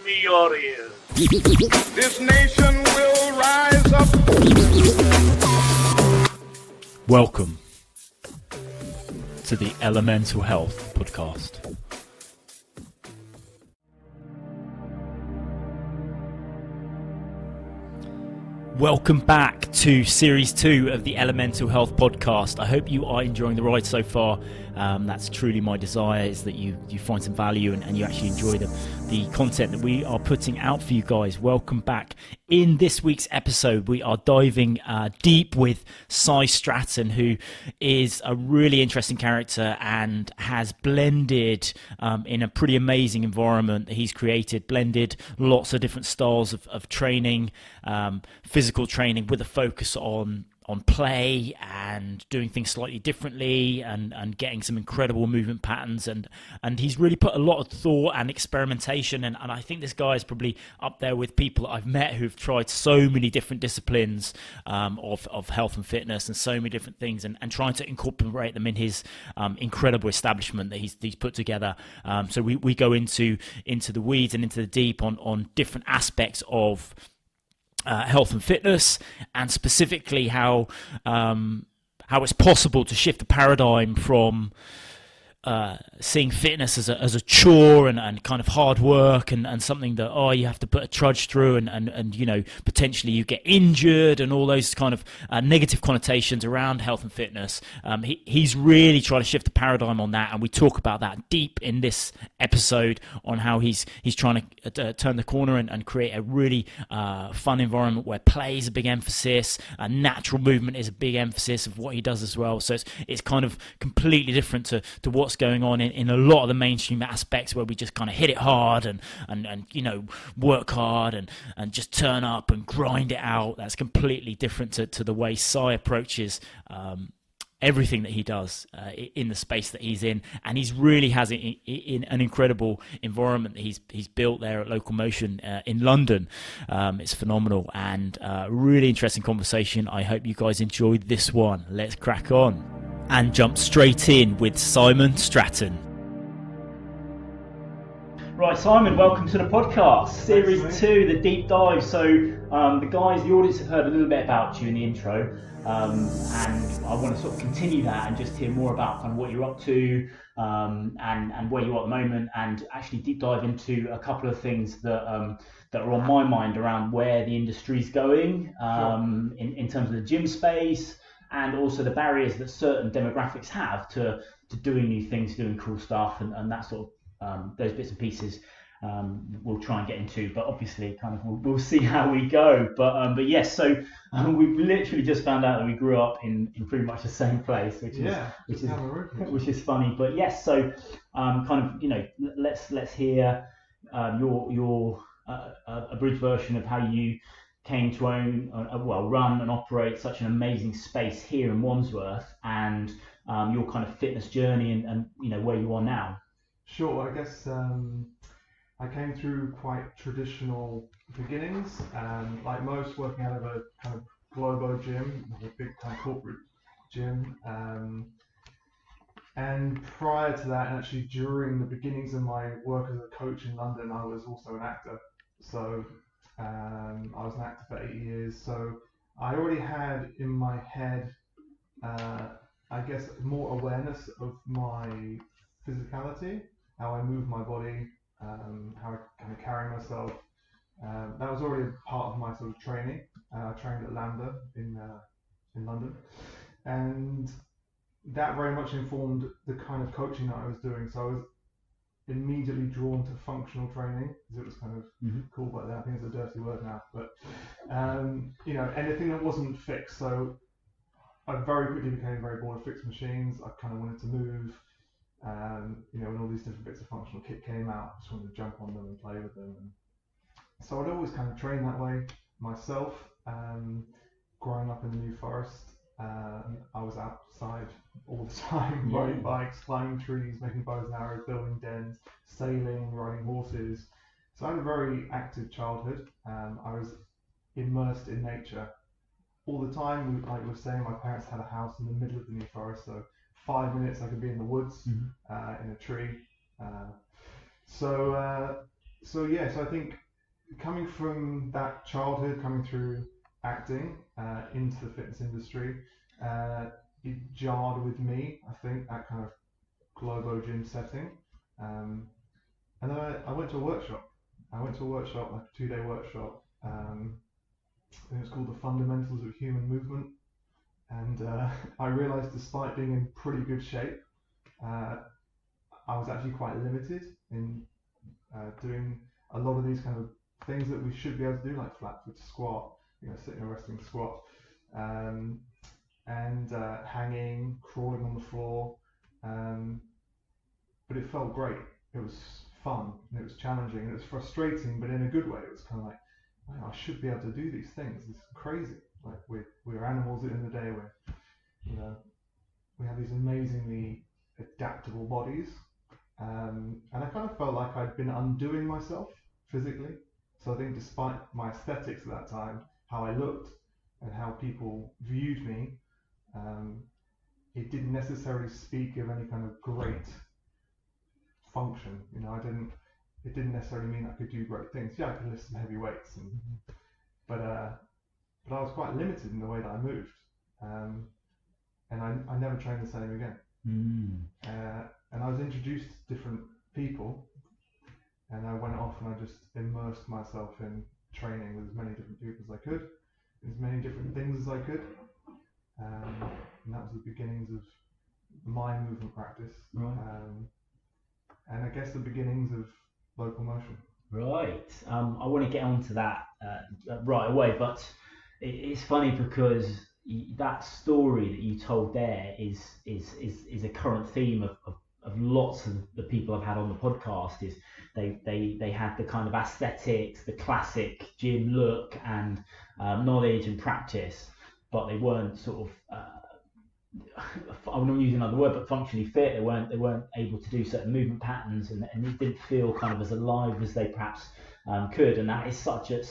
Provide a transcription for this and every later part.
me your ears. This nation will rise up. Welcome to the Elemental Health Podcast. Welcome back to Series 2 of the Elemental Health Podcast. I hope you are enjoying the ride so far. That's truly my desire, is that you find some value and you actually enjoy the content that we are putting out for you guys. Welcome back. In this week's episode, we are diving deep with Si Stratton, who is a really interesting character and has blended in a pretty amazing environment that he's created, blended lots of different styles of training, physical training with a focus on play and doing things slightly differently and getting some incredible movement patterns, and he's really put a lot of thought and experimentation, and I think this guy is probably up there with people that I've met who've tried so many different disciplines of health and fitness and so many different things, and trying to incorporate them in his incredible establishment that he's put together. So we go into the weeds and into the deep on different aspects of health and fitness, and specifically how it's possible to shift the paradigm from seeing fitness as a chore and kind of hard work and something that you have to put a trudge through and you know, potentially you get injured and all those kind of negative connotations around health and fitness. He's really trying to shift the paradigm on that, and we talk about that deep in this episode on how he's trying to turn the corner and create a really fun environment where play is a big emphasis, natural movement is a big emphasis of what he does as well. So it's kind of completely different to what's going on in a lot of the mainstream aspects, where we just kind of hit it hard and you know, work hard and just turn up and grind it out. That's completely different to the way Si approaches everything that he does in the space that he's in, and he's really has in an incredible environment that he's built there at Local Motion in London. It's phenomenal and really interesting conversation. I hope you guys enjoyed this one. Let's crack on and jump straight in with Simon Stratton. Right, Simon, welcome to the podcast, Series 2, the deep dive. So the audience have heard a little bit about you in the intro, and I want to sort of continue that and just hear more about kind of what you're up to and where you are at the moment, and actually deep dive into a couple of things that are on my mind around where the industry's going in terms of the gym space, and also the barriers that certain demographics have to doing new things, doing cool stuff, and that sort of those bits and pieces we'll try and get into. But obviously, kind of we'll see how we go. But yes, so we've literally just found out that we grew up in pretty much the same place, which is funny. But yes, so kind of, you know, let's hear your abridged version of how you came to run and operate such an amazing space here in Wandsworth, and your kind of fitness journey and you know, where you are now. Sure, I guess I came through quite traditional beginnings, like most, working out of a kind of Globo gym, a big kind of corporate gym. And prior to that, and actually during the beginnings of my work as a coach in London, I was also an actor. So I was an actor for 8 years, so I already had in my head, I guess, more awareness of my physicality, how I move my body, how I kind of carry myself. That was already a part of my sort of training. I trained at Lambda in London, and that very much informed the kind of coaching that I was doing. So I was immediately drawn to functional training because it was kind of cool back then. I think it's a dirty word now, but you know, anything that wasn't fixed. So I very quickly became very bored of fixed machines. I kind of wanted to move. You know, when all these different bits of functional kit came out, I just wanted to jump on them and play with them. And so I'd always kind of trained that way myself. Growing up in the New Forest, I was outside all the time, riding bikes, climbing trees, making bows and arrows, building dens, sailing, riding horses. So I had a very active childhood. I was immersed in nature all the time. Like we were saying, my parents had a house in the middle of the New Forest, so 5 minutes I could be in the woods, in a tree. So So I think coming from that childhood, coming through acting into the fitness industry, uh, it jarred with me. I think that kind of globo gym setting, um, and then I went to a workshop. I went to a workshop, like a 2-day workshop. It was called the Fundamentals of Human Movement, and I realised, despite being in pretty good shape, uh, I was actually quite limited in doing a lot of these kind of things that we should be able to do, like flat foot squat, sitting or resting squat, um, and hanging, crawling on the floor. Um, but it felt great. It was fun, and it was challenging, and it was frustrating, but in a good way. It was kind of like, wow, I should be able to do these things. It's crazy. Like we're animals at the end of the day. You know, we have these amazingly adaptable bodies. And I kind of felt like I'd been undoing myself physically. So I think, despite my aesthetics at that time, how I looked and how people viewed me, um, it didn't necessarily speak of any kind of great function. It didn't necessarily mean I could do great things. Yeah, I could lift some heavy weights, but I was quite limited in the way that I moved. And I never trained the same again. And I was introduced to different people, and I went off and I just immersed myself in training with as many different people as I could, as many different things as I could. And that was the beginnings of my movement practice. Right. And I guess the beginnings of local motion. Right. I want to get onto that right away, but it's funny because that story that you told there is a current theme of lots of the people I've had on the podcast. Is they had the kind of aesthetics, the classic gym look and knowledge and practice, but they weren't sort of I'm not using another word, but functionally fit. They weren't able to do certain movement patterns, and it didn't feel kind of as alive as they perhaps could. And that is such a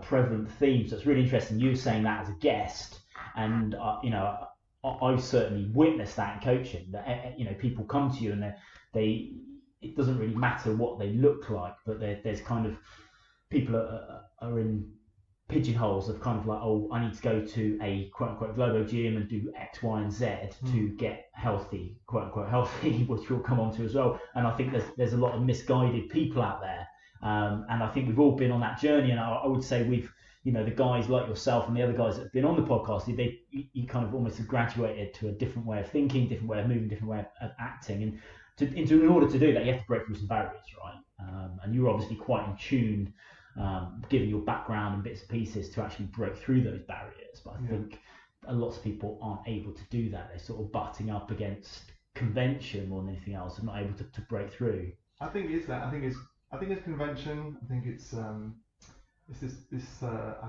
prevalent theme. So it's really interesting you saying that as a guest, and I've certainly witnessed that in coaching. That people come to you and they it doesn't really matter what they look like, but there's kind of people are in pigeonholes of kind of like, oh, I need to go to a quote unquote globo gym and do X, Y, and Z to get healthy, quote unquote healthy, which we'll come on to as well. And I think there's a lot of misguided people out there. And I think we've all been on that journey. And I would say we've, the guys like yourself and the other guys that have been on the podcast, you kind of almost have graduated to a different way of thinking, different way of moving, different way of acting. And in order to do that, you have to break through some barriers, right? And you're obviously quite in tune, given your background and bits and pieces, to actually break through those barriers. But I think a lot of people aren't able to do that. They're sort of butting up against convention more than anything else, and not able to break through. I think it's that. I think it's convention. I think it's I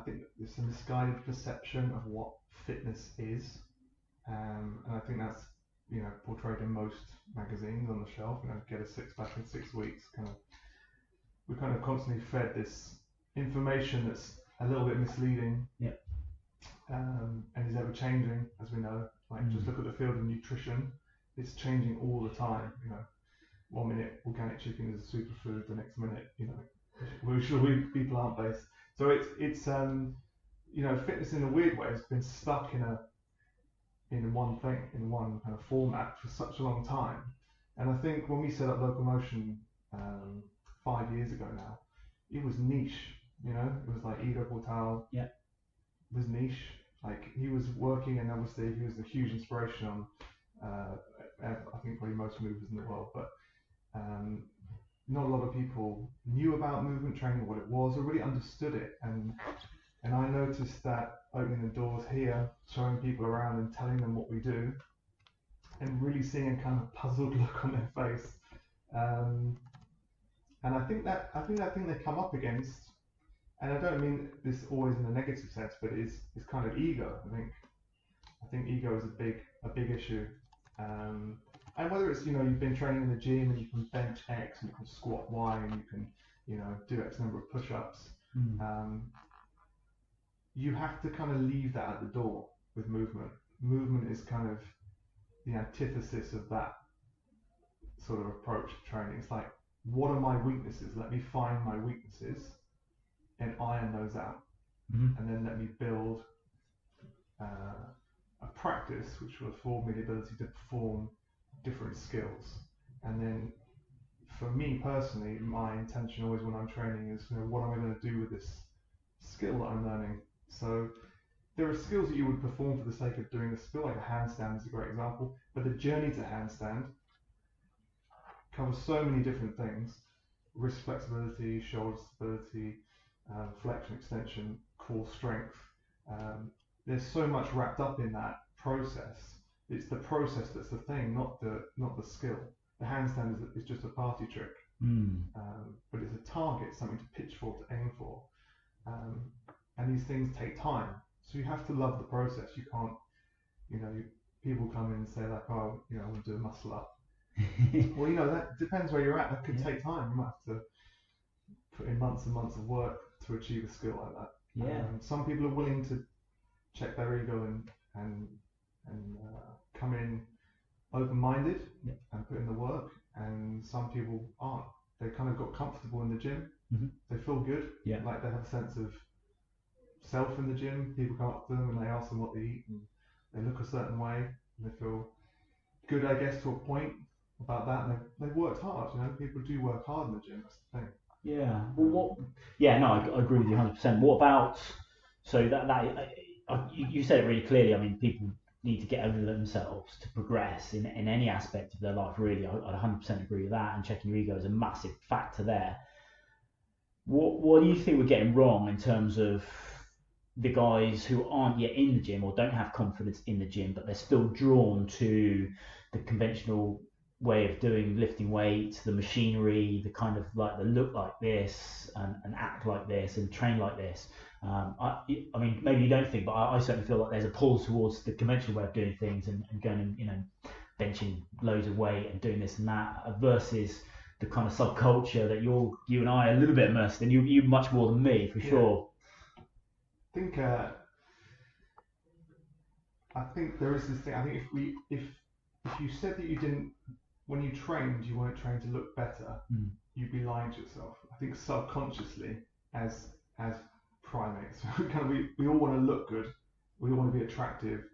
think it's a misguided perception of what fitness is, and I think that's portrayed in most magazines on the shelf. Get a six pack in 6 weeks. We're kind of constantly fed this information that's a little bit misleading, and is ever changing, as we know. Just look at the field of nutrition; it's changing all the time. 1 minute organic chicken is a superfood, the next minute, we should be plant-based. So it's fitness in a weird way has been stuck in one thing, in one kind of format for such a long time. And I think when we set up Local Motion 5 years ago now, it was niche. It was like Ido Portal. Yeah. Was niche. Like, he was working, and obviously he was a huge inspiration on I think probably most movers in the world, but not a lot of people knew about movement training, what it was, or really understood it. And I noticed that opening the doors here, showing people around and telling them what we do, and really seeing a kind of puzzled look on their face. And I think that thing they come up against, and I don't mean this always in a negative sense, but is kind of ego. I think ego is a big issue. And whether it's you've been training in the gym and you can bench X and you can squat Y and you can do X number of push-ups, you have to kind of leave that at the door with movement. Movement is kind of the antithesis of that sort of approach to training. It's like what are my weaknesses? Let me find my weaknesses and iron those out, Mm-hmm. and then let me build a practice which will afford me the ability to perform different skills. And then for me personally, my intention always when I'm training is, what am I going to do with this skill that I'm learning? So there are skills that you would perform for the sake of doing a skill, like a handstand is a great example, but the journey to handstand covers so many different things: wrist flexibility, shoulder stability, flexion, extension, core strength. There's so much wrapped up in that process. It's the process that's the thing, not the skill. The handstand is just a party trick, but it's a target, something to pitch for, to aim for. And these things take time, so you have to love the process. You can't, people come in and say like, oh, I want to do a muscle up. Well, that depends where you're at. That could take time. You might have to put in months and months of work to achieve a skill like that. Yeah. Some people are willing to check their ego and come in open-minded and put in the work, and some people aren't. They kind of got comfortable in the gym. Mm-hmm. They feel good. Yeah. Like they have a sense of self in the gym. People come up to them and they ask them what they eat, and they look a certain way, and they feel good, I guess, to a point about that. And they've worked hard. People do work hard in the gym. That's the thing. Yeah. Well, Yeah. No, I agree with you 100%. What about? So you said it really clearly. I mean, people need to get over themselves to progress in any aspect of their life. Really, I'd 100% agree with that. And checking your ego is a massive factor there. What do you think we're getting wrong in terms of the guys who aren't yet in the gym or don't have confidence in the gym, but they're still drawn to the conventional way of lifting weights, the machinery, the kind of like the look like this and act like this and train like this? I mean, maybe you don't think, but I certainly feel like there's a pull towards the conventional way of doing things and going and benching loads of weight and doing this and that versus the kind of subculture that you and I are a little bit immersed in. You much more than me for sure. I think there is this thing. I think if you said that you didn't, when you trained, you weren't trained to look better, you'd be lying to yourself. I think subconsciously, as primates, we all want to look good. We all want to be attractive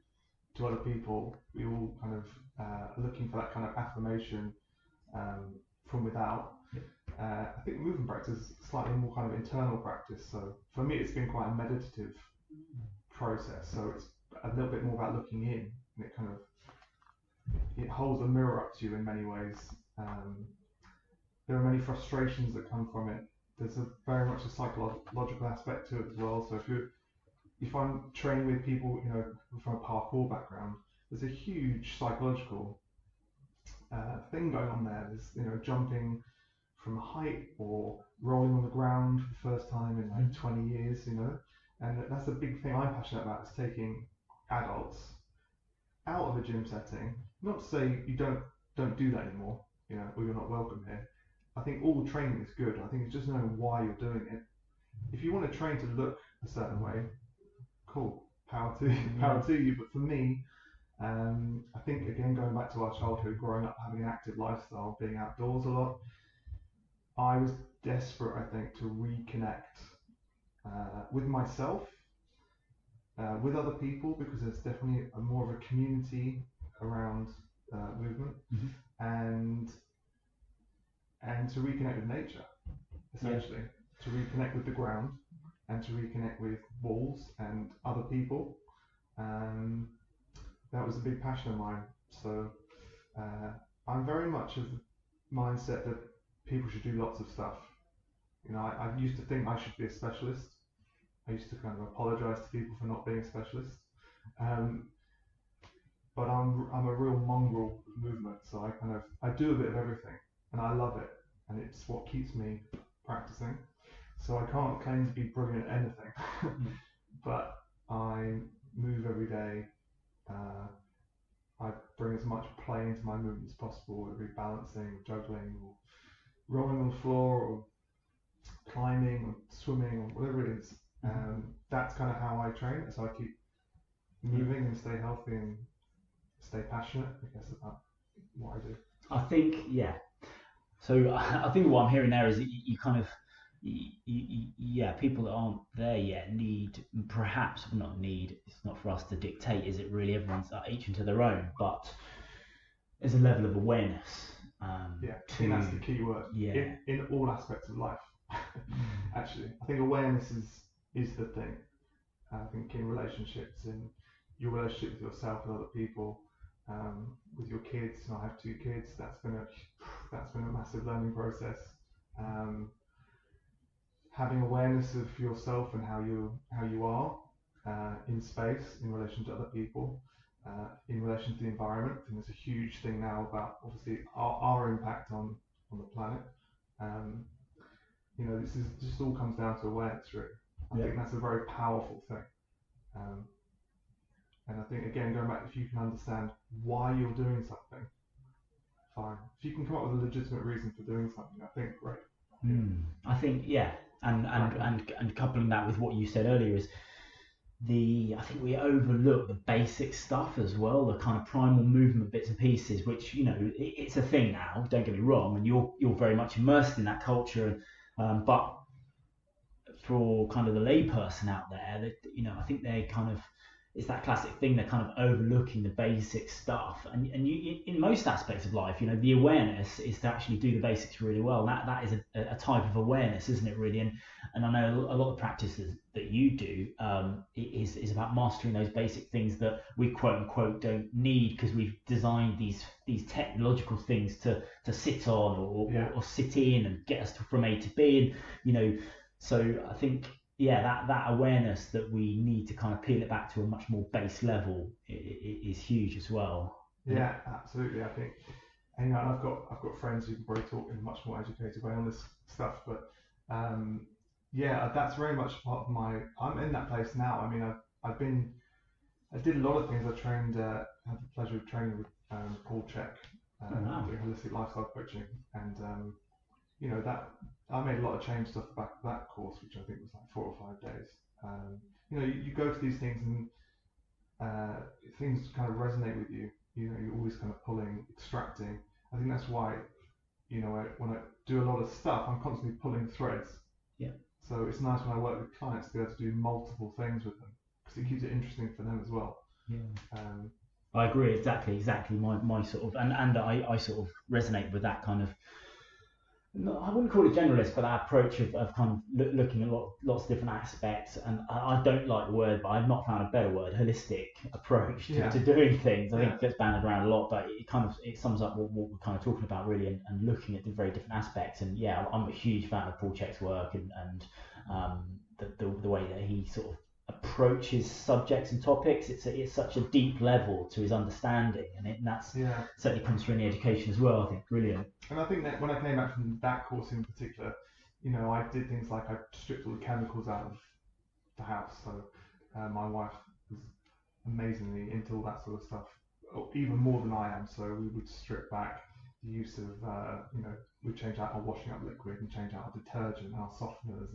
to other people. We all kind of are looking for that kind of affirmation from without. I think movement practice is slightly more kind of internal practice. So for me, it's been quite a meditative process. So it's a little bit more about looking in, and it holds a mirror up to you in many ways. There are many frustrations that come from it. There's very much a psychological aspect to it as well. So if I'm training with people, from a parkour background, there's a huge psychological thing going on there. There's jumping from height or rolling on the ground for the first time in like 20 years, and that's a big thing I'm passionate about, is taking adults out of a gym setting. Not to say you don't do that anymore, or you're not welcome here. I think all training is good. I think it's just knowing why you're doing it. If you want to train to look a certain way, cool, power to you. But for me, I think again going back to our childhood, growing up having an active lifestyle, being outdoors a lot, I was desperate, I think, to reconnect with myself, with other people, because there's definitely more of a community around movement, and to reconnect with nature, essentially, to reconnect with the ground and to reconnect with walls and other people. That was a big passion of mine. So I'm very much of the mindset that people should do lots of stuff. I used to think I should be a specialist. I used to kind of apologize to people for not being a specialist. But I'm a real mongrel of movement, so I do a bit of everything, and I love it, and it's what keeps me practicing. So I can't claim to be brilliant at anything, but I move every day. I bring as much play into my movement as possible, whether it be balancing, juggling, or rolling on the floor, or climbing, or swimming, or whatever it is. That's kind of how I train, so I keep moving and stay healthy and stay passionate, I guess, about what I do. I think, So I think what I'm hearing there is that you kind of, yeah, people that aren't there yet need, perhaps not need. It's not for us to dictate. Is it really? Everyone's each into their own, but there's a level of awareness. Yeah, I think that's the key word. Yeah. In all aspects of life. Actually, I think awareness is the thing. I think in relationships, in your relationship with yourself, with other people, with your kids. And I have 2 kids. That's been a massive learning process. Having awareness of yourself and how you are in space in relation to other people, in relation to the environment. And there's a huge thing now about obviously our impact on the planet. This is just all comes down to awareness, really. I think that's a very powerful thing. And I think, again, going back, if you can understand why you're doing something, fine. If you can come up with a legitimate reason for doing something, I think great. I think, yeah, and coupling that with what you said earlier is I think we overlook the basic stuff as well, the kind of primal movement bits and pieces, which, it's a thing now, don't get me wrong, and you're very much immersed in that culture, but for kind of the layperson out there, that I think they kind of, it's that classic thing, they're kind of overlooking the basic stuff, and you, in most aspects of life, the awareness is to actually do the basics really well. That is a type of awareness, isn't it, really? And I know a lot of practices that you do is about mastering those basic things that we quote unquote don't need because we've designed these technological things to sit on or sit in and get us from A to B, and so I think, that awareness that we need to kind of peel it back to a much more base level is huge as well. Yeah, absolutely. I think, and I've got friends who can probably talk in a much more educated way on this stuff, but that's very much part of my. I'm in that place now. I mean, I did a lot of things. I trained, had the pleasure of training with Paul Check, doing holistic lifestyle coaching, and that I made a lot of change stuff back to that course, which I think was like 4 or 5 days. You go to these things and things kind of resonate with you. You're always kind of pulling, extracting. I think that's why, when I do a lot of stuff, I'm constantly pulling threads. Yeah. So it's nice when I work with clients to be able to do multiple things with them because it keeps it interesting for them as well. Yeah. I agree, exactly. My sort of, and I sort of resonate with that kind of. No, I wouldn't call it generalist, but that approach of kind of looking at lots of different aspects, and I don't like the word, but I've not found a better word, holistic approach to doing things. I think it gets banded around a lot, but it sums up what we're kind of talking about really, and looking at the very different aspects. And yeah, I'm a huge fan of Paul Check's work and the way that he sort of approaches subjects and topics. It's such a deep level to his understanding, and that's certainly comes through in the education as well. I think brilliant. And I think that when I came back from that course in particular, I did things like I stripped all the chemicals out of the house. So my wife was amazingly into all that sort of stuff, even more than I am. So we would strip back the use of, we'd change out our washing up liquid and change out our detergent, our softeners,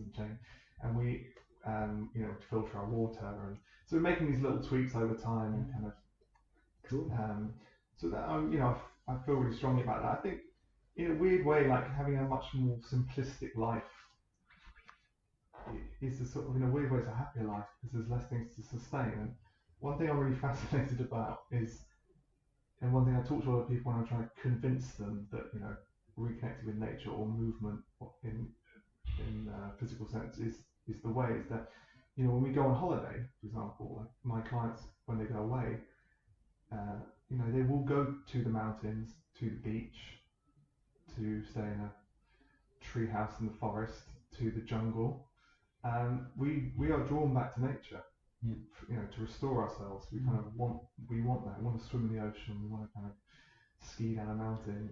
and we filter our water, and so we're making these little tweaks over time and kind of cool. So that I feel really strongly about that. I think in a weird way, like having a much more simplistic life is a sort of, in a weird way, it's a happier life because there's less things to sustain. And one thing I'm really fascinated about is, and one thing I talk to a lot of people when I'm trying to convince them that reconnecting with nature or movement in physical sense is the way, is that when we go on holiday, for example, like my clients, when they go away, they will go to the mountains, to the beach, to stay in a tree house in the forest, to the jungle. We are drawn back to nature, to restore ourselves. We kind of want that. We want to swim in the ocean. We want to kind of ski down a mountain,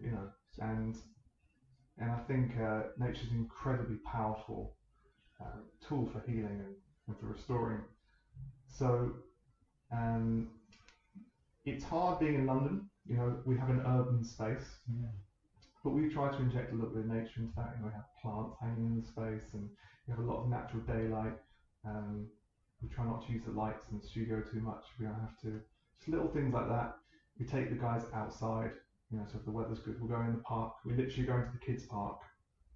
and I think nature's an incredibly powerful tool for healing and for restoring. So it's hard being in London. We have an urban space, but we try to inject a little bit of nature into that. We have plants hanging in the space, and we have a lot of natural daylight. We try not to use the lights in the studio too much. We don't have to. Just little things like that. We take the guys outside. So if the weather's good, we'll go in the park. We literally go into the kids' park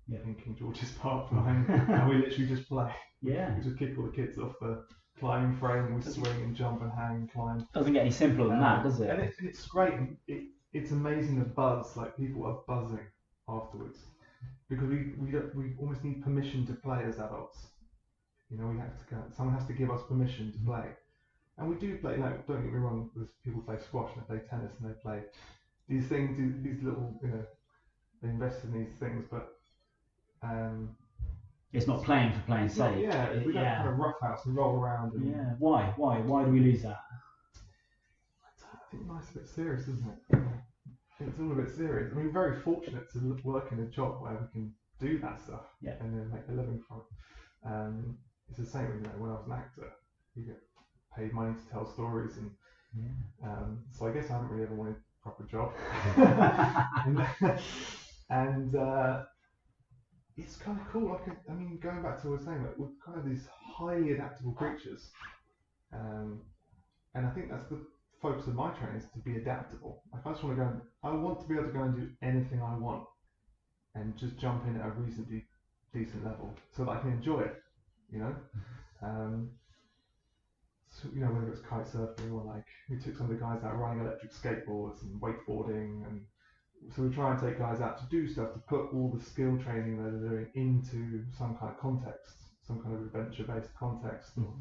Yeah. in King George's Park behind, and we literally just play. Yeah. We just kick all the kids off the climbing frame, and we swing and jump and hang and climb. Doesn't get any simpler than that, does it? And it's great. And it's amazing the buzz. Like people are buzzing afterwards because we almost need permission to play as adults. We have to go. Someone has to give us permission to play, and we do play. Don't get me wrong. There's people play squash and they play tennis and they play these things. These little, they invest in these things, but it's not playing for playing's sake. We don't kind of roughhouse and roll around. And, yeah. Why do we lose that? I think life's a bit serious, isn't it? I think it's all a bit serious. I mean, we're very fortunate to work in a job where we can do that stuff and then make a living from it. It's the same with when I was an actor. You get paid money to tell stories, and so I guess I haven't really ever wanted a proper job. and it's kind of cool. I mean, going back to what I was saying, we're kind of these highly adaptable creatures, and I think that's the focus of my training, is to be adaptable. Like I just want to go. I want to be able to go and do anything I want, and just jump in at a reasonably decent level, so that I can enjoy it. So, whether it's kite surfing or like we took some of the guys out riding electric skateboards and wakeboarding, and so we try and take guys out to do stuff, to put all the skill training that they're doing into some kind of context, some kind of adventure-based context or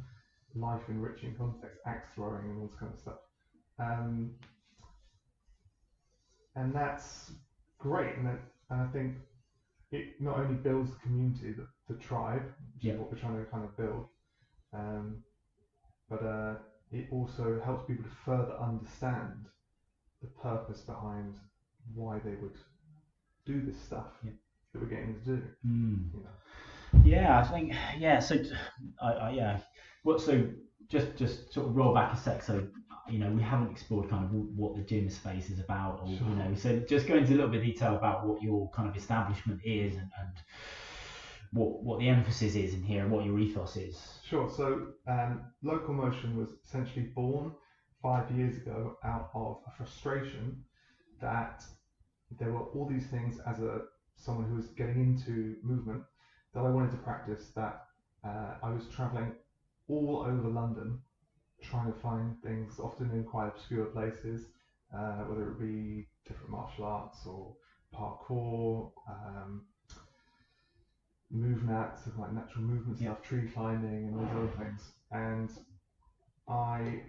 life-enriching context, axe throwing and all this kind of stuff. And that's great, and I think it not only builds the community, the tribe, which is what we're trying to kind of build, but it also helps people to further understand the purpose behind why they would do this stuff that we're getting to do. Yeah, I think So, so just sort of roll back a sec. So, we haven't explored kind of what the gym space is about, or so just go into a little bit of detail about what your kind of establishment is and what the emphasis is in here and what your ethos is. Sure. So, Local Motion was essentially born 5 years ago out of a frustration that there were all these things as someone who was getting into movement that I wanted to practice, that I was travelling all over London trying to find things, often in quite obscure places, whether it be different martial arts or parkour, movements, like natural movement stuff, tree climbing and all those other things. And I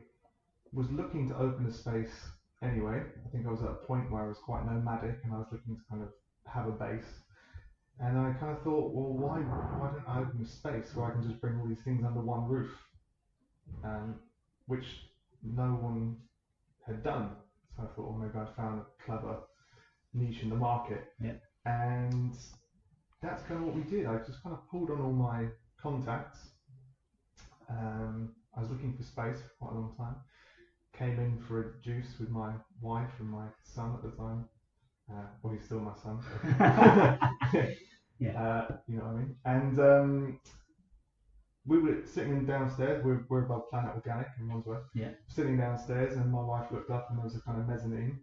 was looking to open a space anyway. I think I was at a point where I was quite nomadic and I was looking to kind of have a base. And I kind of thought, well, why don't I open a space where I can just bring all these things under one roof, which no one had done. So I thought, well, maybe I found a clever niche in the market. And that's kind of what we did. I just kind of pulled on all my contacts. I was looking for space for quite a long time. Came in for a juice with my wife and my son at the time. Well, he's still my son. You know what I mean? And we were sitting downstairs. We're above Planet Organic in Wandsworth. Sitting downstairs, and my wife looked up, and there was a kind of mezzanine,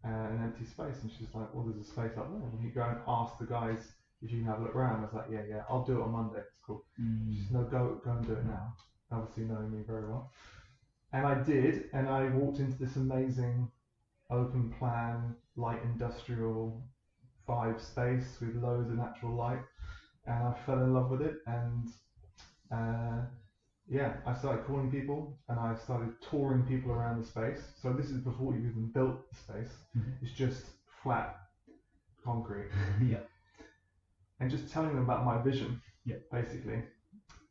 an empty space, and she's like, "Well, there's a space up there. And you go and ask the guys if you can have a look around." I was like, "Yeah, I'll do it on Monday. It's cool." She said, "No, go and do it now." Obviously knowing me very well. And I did, and I walked into this amazing open plan, light industrial vibe space with loads of natural light, and I fell in love with it. And I started calling people, and I started touring people around the space. So this is before you've even built the space. It's just flat concrete. And just telling them about my vision, basically.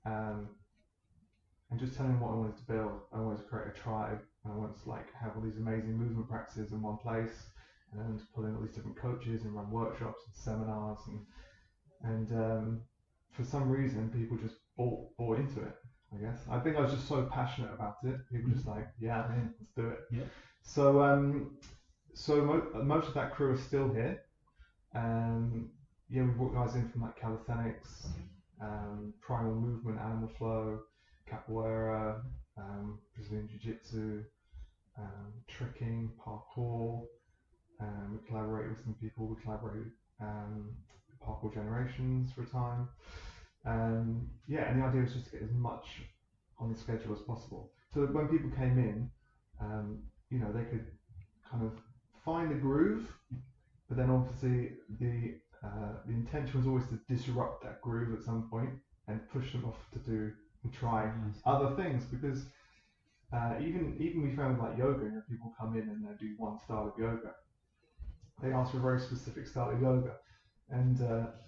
And just telling them what I wanted to build. I wanted to create a tribe. I wanted to have all these amazing movement practices in one place, and to pull in all these different coaches and run workshops and seminars, and for some reason people just bought into it. I guess I think I was just so passionate about it. People just like, yeah, I'm in, let's do it. So most of that crew is still here. We brought guys in from calisthenics, primal movement, animal flow, capoeira, Brazilian jiu-jitsu, tricking, parkour, We collaborated with some people. We collaborated with Parkour Generations for a time. And the idea was just to get as much on the schedule as possible. So that when people came in, they could kind of find a groove, but then obviously the intention was always to disrupt that groove at some point and push them off to do and try other things, because even we found like yoga, people come in and they do one style of yoga. They ask for a very specific style of yoga, and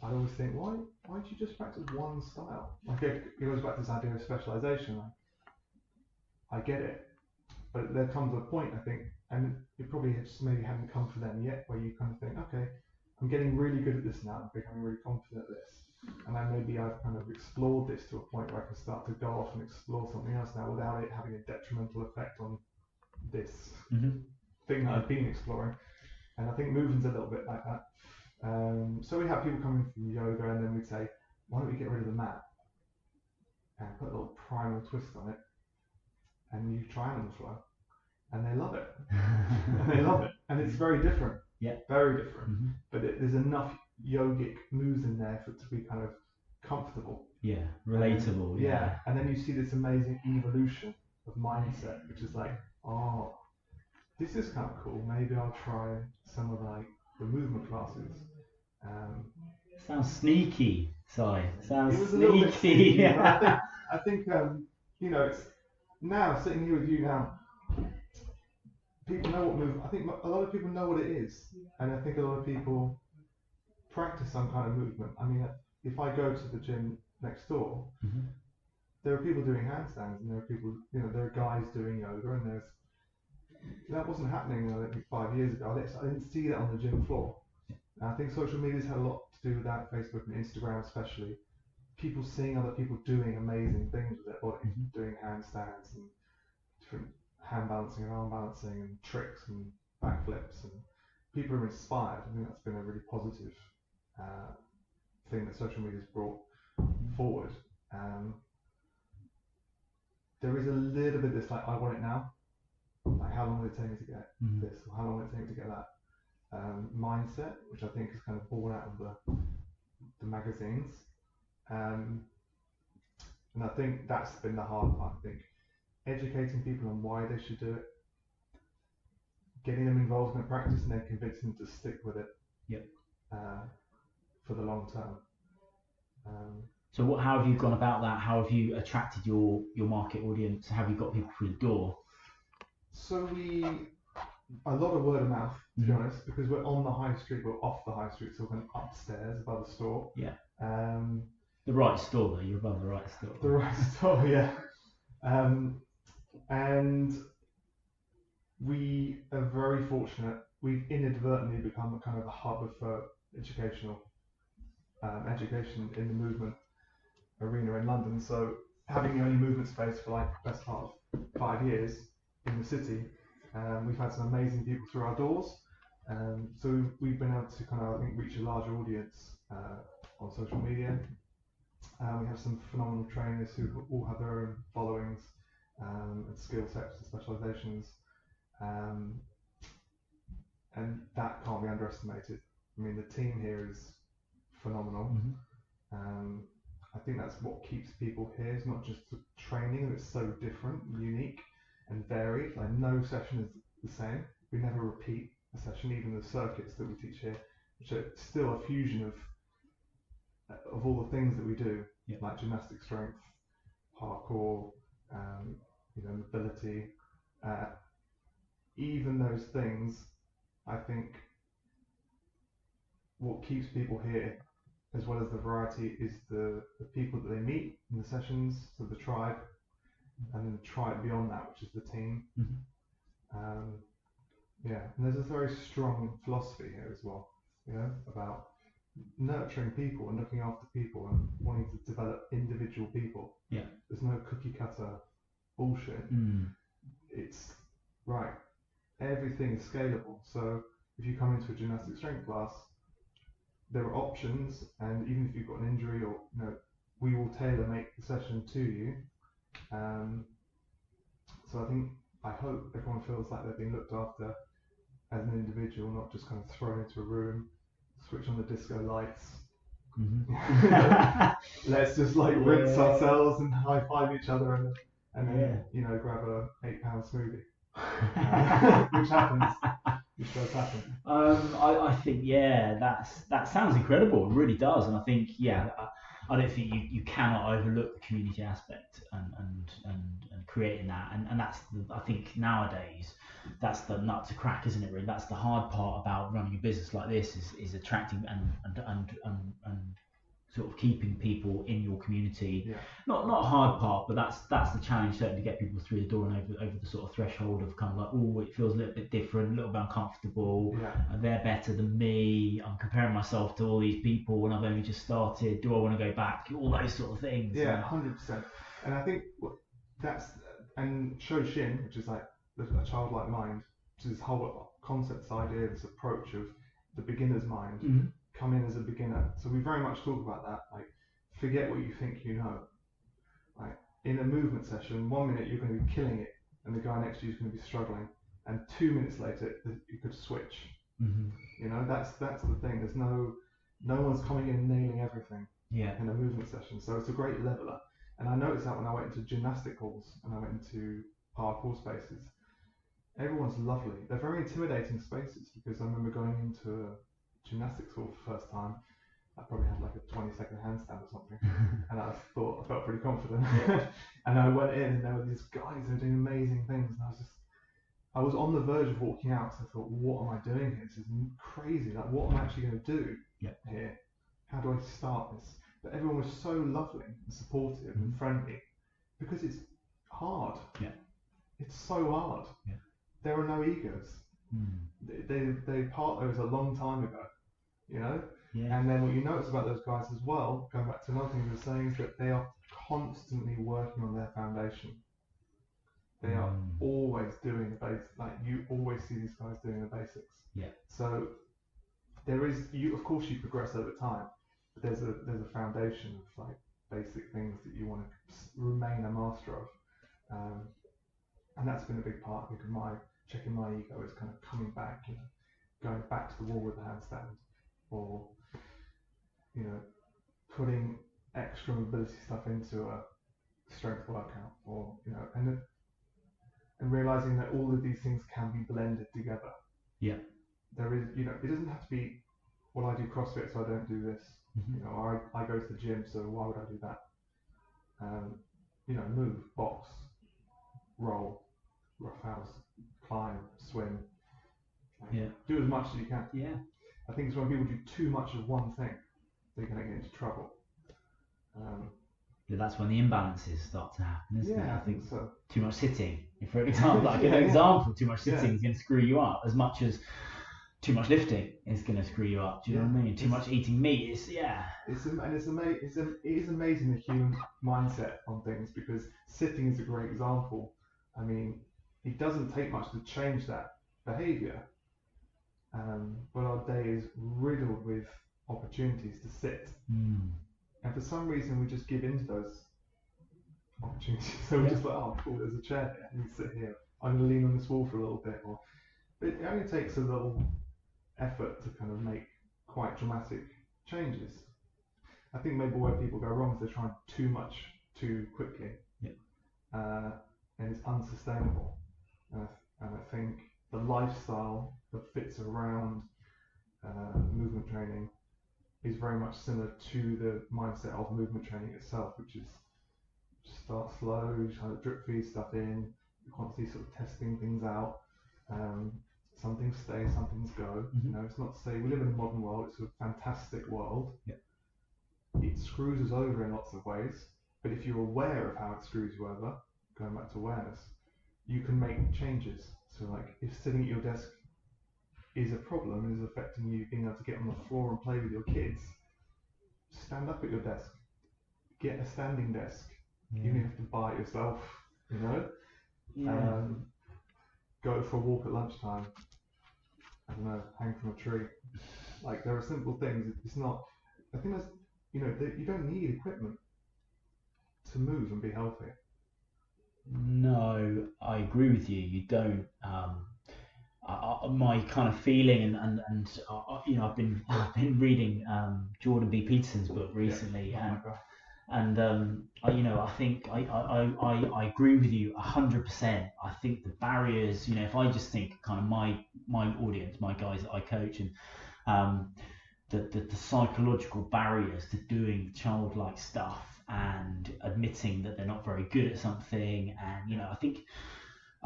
I always think, why don't you just practice one style? Like it goes back to this idea of specialization. Like, I get it, but there comes a point, I think, and it probably just maybe hadn't come for them yet, where you kind of think, okay, I'm getting really good at this now, I'm becoming really confident at this, and then maybe I've kind of explored this to a point where I can start to go off and explore something else now without it having a detrimental effect on this thing that I've been exploring. And I think moving's a little bit like that. So we have people coming from yoga, and then we'd say, why don't we get rid of the mat and put a little primal twist on it, and you try animal flow, and they love it. And they love it, and it's very different. Yeah, very different. But there's enough yogic moves in there for it to be kind of comfortable. Yeah, relatable. Yeah, and then you see this amazing evolution of mindset, which is like, oh, this is kind of cool. Maybe I'll try some of like the movement classes. Sounds sneaky, Si. Sounds it was sneaky. A little bit sneaky. Yeah. I think it's now sitting here with you now. People know what movement. I think a lot of people know what it is, and I think a lot of people practice some kind of movement. I mean, if I go to the gym next door, there are people doing handstands, and there are people, there are guys doing yoga, and that wasn't happening, I think, 5 years ago. I didn't see that on the gym floor. And I think social media's had a lot to do with that, Facebook and Instagram especially. People seeing other people doing amazing things with their body, doing handstands and different hand balancing and arm balancing and tricks and backflips, and people are inspired. I think that's been a really positive thing that social media's brought forward. There is a little bit this like, I want it now. Like, how long will it take me to get this, or how long will it take me to get that mindset, which I think is kind of born out of the magazines. And I think that's been the hard part. I think educating people on why they should do it, getting them involved in the practice, and then convincing them to stick with it. Yep. For the long term. So how have you gone about that? How have you attracted your market audience? How have you got people through the door? So a lot of word of mouth, to be honest, because we're on the high street, we're off the high street, so we're upstairs above the store. Yeah. The right store, though. You're above the right store. The right store, yeah. And we are very fortunate. We've inadvertently become a kind of a hub for education in the movement arena in London. So having the only movement space for like the best part of 5 years in the city, we've had some amazing people through our doors. So we've been able to kind of, I think, reach a larger audience on social media. We have some phenomenal trainers who all have their own followings and skill sets and specializations. And that can't be underestimated. I mean, the team here is phenomenal. I think that's what keeps people here. It's not just the training, it's so different, unique, and varied. Like, no session is the same. We never repeat a session, even the circuits that we teach here, which are still a fusion of all the things that we do, like gymnastic strength, parkour, mobility. Even those things, I think, what keeps people here, as well as the variety, is the people that they meet in the sessions, so the tribe, and then the tribe beyond that, which is the team. And there's a very strong philosophy here as well, about nurturing people and looking after people and wanting to develop individual people. Yeah. There's no cookie cutter bullshit. It's right. Everything is scalable. So if you come into a gymnastic strength class, there are options, and even if you've got an injury, or we will tailor make the session to you. So I hope everyone feels like they've been looked after as an individual, not just kind of thrown into a room, switch on the disco lights. Let's just like rinse ourselves and high five each other and then grab a £8 smoothie, which happens, which does happen. I think that sounds incredible. It really does, and I think I don't think you cannot overlook the community aspect and creating that, and that's I think nowadays that's the nut to crack, isn't it? Really, that's the hard part about running a business like this is attracting and sort of keeping people in your community. Yeah. Not a hard part, but that's the challenge, certainly, to get people through the door and over the sort of threshold of kind of like, oh, it feels a little bit different, a little bit uncomfortable. Yeah. They're better than me. I'm comparing myself to all these people when I've only just started. Do I want to go back? All those sort of things. Yeah, 100%. And I think and Shoshin, which is like a childlike mind, which is this whole concept, this idea, this approach of the beginner's mind. Mm-hmm. Come in as a beginner. So we very much talk about that, like forget what you think you know. Like in a movement session, 1 minute you're going to be killing it and the guy next to you is going to be struggling, and 2 minutes later you could switch. Mm-hmm. You know, that's the thing. There's no one's coming in and nailing everything in a movement session. So it's a great leveler. And I noticed that when I went into gymnastic halls and I went into parkour spaces. Everyone's lovely. They're very intimidating spaces, because I remember going into a gymnastics hall for the first time. I probably had like a 20-second handstand or something, and I felt pretty confident. And I went in, and there were these guys who were doing amazing things, and I was on the verge of walking out. So I thought, what am I doing here? This is crazy. Like, what am I actually going to do here? How do I start this? But everyone was so lovely and supportive and friendly, because it's hard. Yeah, it's so hard. Yeah, there are no egos. They part those a long time ago, you know. Yeah. And then what you notice about those guys as well, going back to another thing you were saying, is that they are constantly working on their foundation. They are always doing the basics. Like, you always see these guys doing the basics. Yeah. So there is, of course you progress over time, but there's a foundation of like basic things that you want to remain a master of. And that's been a big part, I think, of my checking my ego, is kind of coming back, you know, going back to the wall with the handstand, or, you know, putting extra mobility stuff into a strength workout, or, you know, and realizing that all of these things can be blended together. Yeah. There is, you know, it doesn't have to be, well, I do CrossFit, so I don't do this. You know, I go to the gym, so why would I do that? You know, move, box, roll, roughhouse, climb, swim. Do as much as you can. Yeah. I think it's when people do too much of one thing, they're going to get into trouble. That's when the imbalances start to happen, isn't it? I think so. Too much sitting, for example, too much sitting is going to screw you up as much as too much lifting is going to screw you up. Do you know what I mean? Too much eating meat is, it is amazing, the human mindset on things, because sitting is a great example. I mean, it doesn't take much to change that behaviour, but our day is riddled with opportunities to sit, and for some reason we just give into those opportunities. So we're just like, oh cool, there's a chair here, let me sit here, I'm going to lean on this wall for a little bit. But it only takes a little effort to kind of make quite dramatic changes. I think maybe where people go wrong is they're trying too much too quickly, and it's unsustainable. And I think the lifestyle that fits around movement training is very much similar to the mindset of movement training itself, which is just start slow, you try to drip feed stuff in, you're constantly sort of testing things out. Some things stay, some things go. You know, it's not to say we live in a modern world, it's a fantastic world. It screws us over in lots of ways, but if you're aware of how it screws you over, going back to awareness, you can make changes. So like, if sitting at your desk is a problem and is affecting you being able to get on the floor and play with your kids, stand up at your desk, get a standing desk. You don't have to buy it yourself, you know. Go for a walk at lunchtime. I don't know, hang from a tree. Like, there are simple things. It's not, I think that's, you know, you don't need equipment to move and be healthy. No, I agree with you. You don't. my kind of feeling I've been reading Jordan B. Peterson's book recently, Yeah. Oh my God. and I think I agree with you 100%. I think the barriers, if I just think kind of my audience, my guys that I coach, and the psychological barriers to doing childlike stuff and admitting that they're not very good at something, and I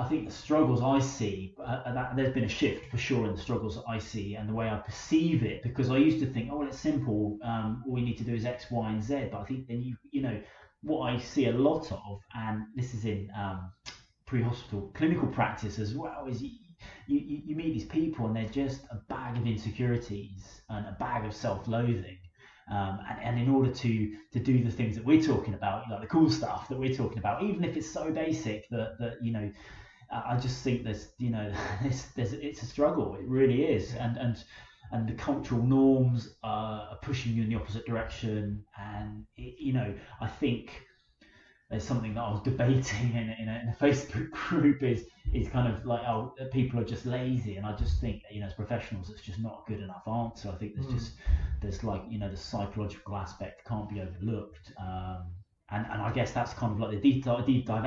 think the struggles I see, there's been a shift for sure in the struggles that I see and the way I perceive it, because I used to think, oh, well, it's simple. All we need to do is X, Y, and Z. But I think then what I see a lot of, and this is in pre-hospital clinical practice as well, is you meet these people and they're just a bag of insecurities and a bag of self-loathing. And in order to do the things that we're talking about, like the cool stuff that we're talking about, even if it's so basic that I just think there's it's a struggle. It really is, and the cultural norms are pushing you in the opposite direction. And I think there's something that I was debating in a Facebook group is kind of like, oh, people are just lazy, and I just think as professionals it's just not a good enough answer. I think there's like the psychological aspect can't be overlooked. And I guess that's kind of like the deep dive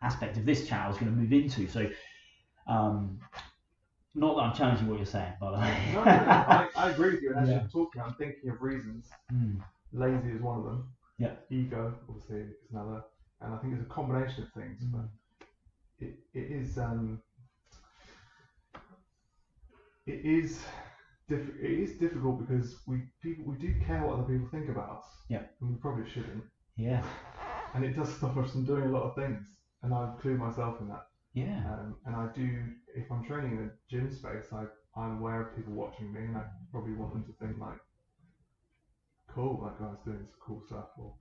aspect of this chat I was going to move into. So, not that I'm challenging what you're saying, by the way. No, I agree with you. And as you're talking, I'm thinking of reasons. Mm. Lazy is one of them. Yeah. Ego, obviously, is another. And I think it's a combination of things. But it is difficult because we do care what other people think about us. Yeah. And we probably shouldn't. Yeah. And it does stop us from doing a lot of things. And I include myself in that. Yeah. And I do, if I'm training in a gym space, I'm aware of people watching me, and I probably want them to think like, cool, that guy's doing some cool stuff. Or,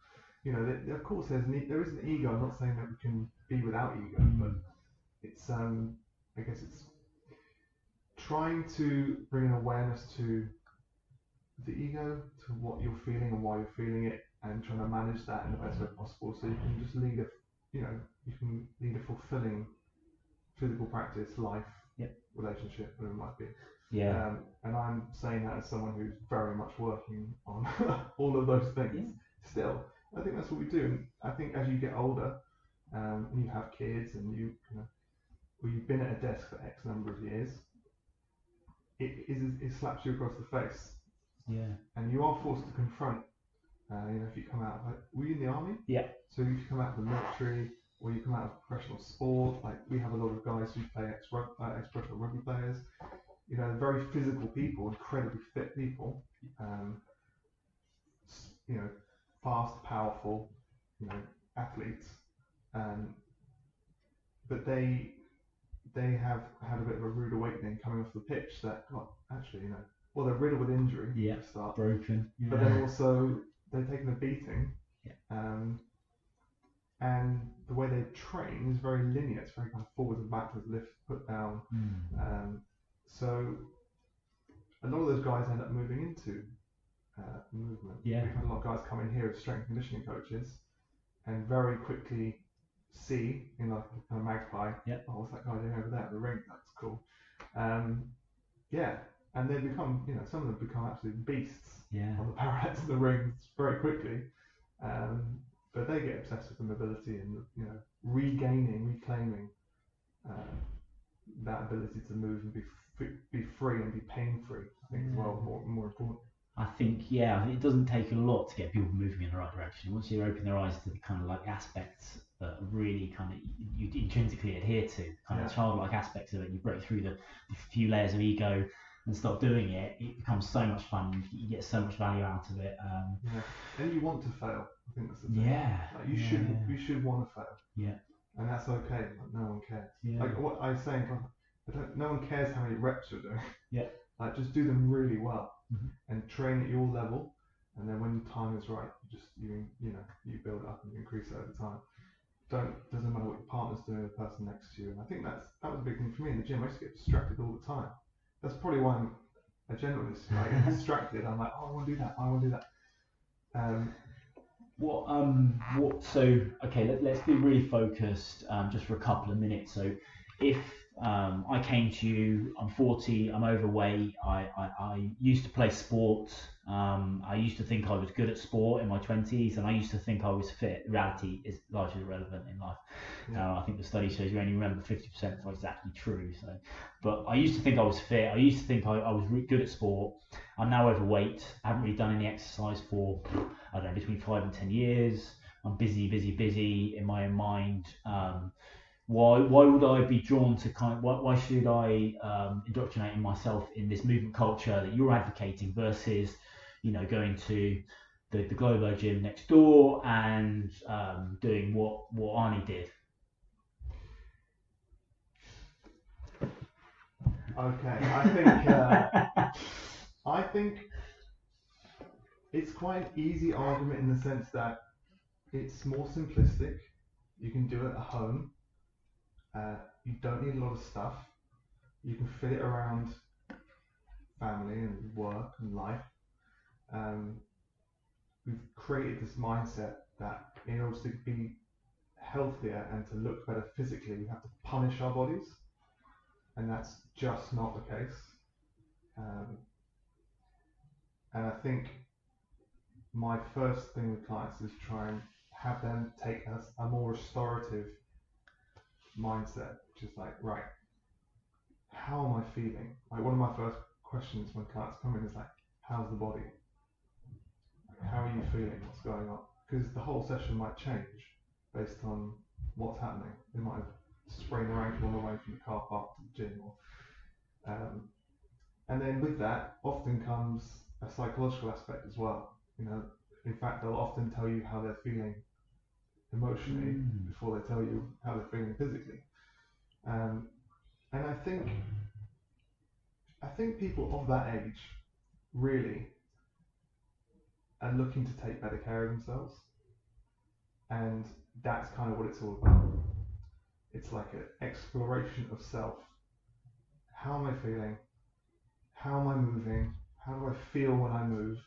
of course there is an ego. I'm not saying that we can be without ego, but it's, I guess it's trying to bring an awareness to the ego, to what you're feeling and why you're feeling it, and trying to manage that in the best way possible, so you can just lead a fulfilling physical practice, life, relationship, whatever it might be. Yeah. And I'm saying that as someone who's very much working on all of those things. Still, I think that's what we do. And I think as you get older, and you have kids, and you've been at a desk for X number of years, it slaps you across the face. Yeah. And you are forced to confront. If you come out of were you in the army? Yeah. So if you come out of the military, or you come out of professional sport, like we have a lot of guys who play ex-professional rugby players, very physical people, incredibly fit people, fast, powerful, athletes, but they have had a bit of a rude awakening coming off the pitch that, God, actually, well, they're riddled with injury. Yeah. To start, Broken. Yeah. but then also they've taken a beating. Yeah. And the way they train is very linear. It's very kind of forwards and backwards, lift, put down. So a lot of those guys end up moving into movement. Yeah. We've had a lot of guys come in here as strength and conditioning coaches, and very quickly see, kind of magpie. Yeah. Oh, what's that guy doing over there at the ring? That's cool. And they become, some of them become absolute beasts on the parallels of the rings very quickly. But they get obsessed with the mobility and reclaiming that ability to move and be free and be pain free. I think as well, more important. I think it doesn't take a lot to get people moving in the right direction. Once you open their eyes to the kind of like aspects that really kind of you intrinsically adhere to, kind of childlike aspects of it, you break through the few layers of ego and start doing it, it becomes so much fun. You get so much value out of it. And you want to fail. I think that's the thing. Yeah. Like you should want to fail. Yeah. And that's okay. Like no one cares. Yeah. Like what I was saying, no one cares how many reps you're doing. Yeah. Like just do them really well, and train at your level. And then when the time is right, you build up and you increase it over time. Doesn't matter what your partner's doing, the person next to you. And I think that was a big thing for me in the gym. I used to get distracted all the time. That's probably why I'm a generalist. I get distracted. I'm like, oh, I want to do that. I want to do that. So okay, let's be really focused just for a couple of minutes. So if I came to you, I'm 40, I'm overweight, I used to play sport, I used to think I was good at sport in my 20s, and I used to think I was fit. Reality is largely irrelevant in life. I think the study shows you only remember 50% of exactly true. So, but I used to think I was fit, I used to think I was good at sport. I'm now overweight, I haven't really done any exercise for, I don't know, between 5 and 10 years. I'm busy in my own mind. Why would I be drawn to why should I indoctrinate myself in this movement culture that you're advocating versus, going to the Globo gym next door and doing what Arnie did? Okay, I think it's quite an easy argument in the sense that it's more simplistic. You can do it at home. You don't need a lot of stuff. You can fit it around family and work and life. We've created this mindset that in order to be healthier and to look better physically, we have to punish our bodies, and that's just not the case. And I think my first thing with clients is try and have them take a more restorative mindset, which is like, right, how am I feeling? Like, one of my first questions when clients come in is like, how's the body? Like, how are you feeling? What's going on? Because the whole session might change based on what's happening. They might have sprained their ankle on the way from the car park to the gym. And then with that often comes a psychological aspect as well. In fact, they'll often tell you how they're feeling emotionally before they tell you how they're feeling physically. And I think people of that age really are looking to take better care of themselves, and that's kind of what it's all about. It's like an exploration of self. How am I feeling? How am I moving? How do I feel when I move?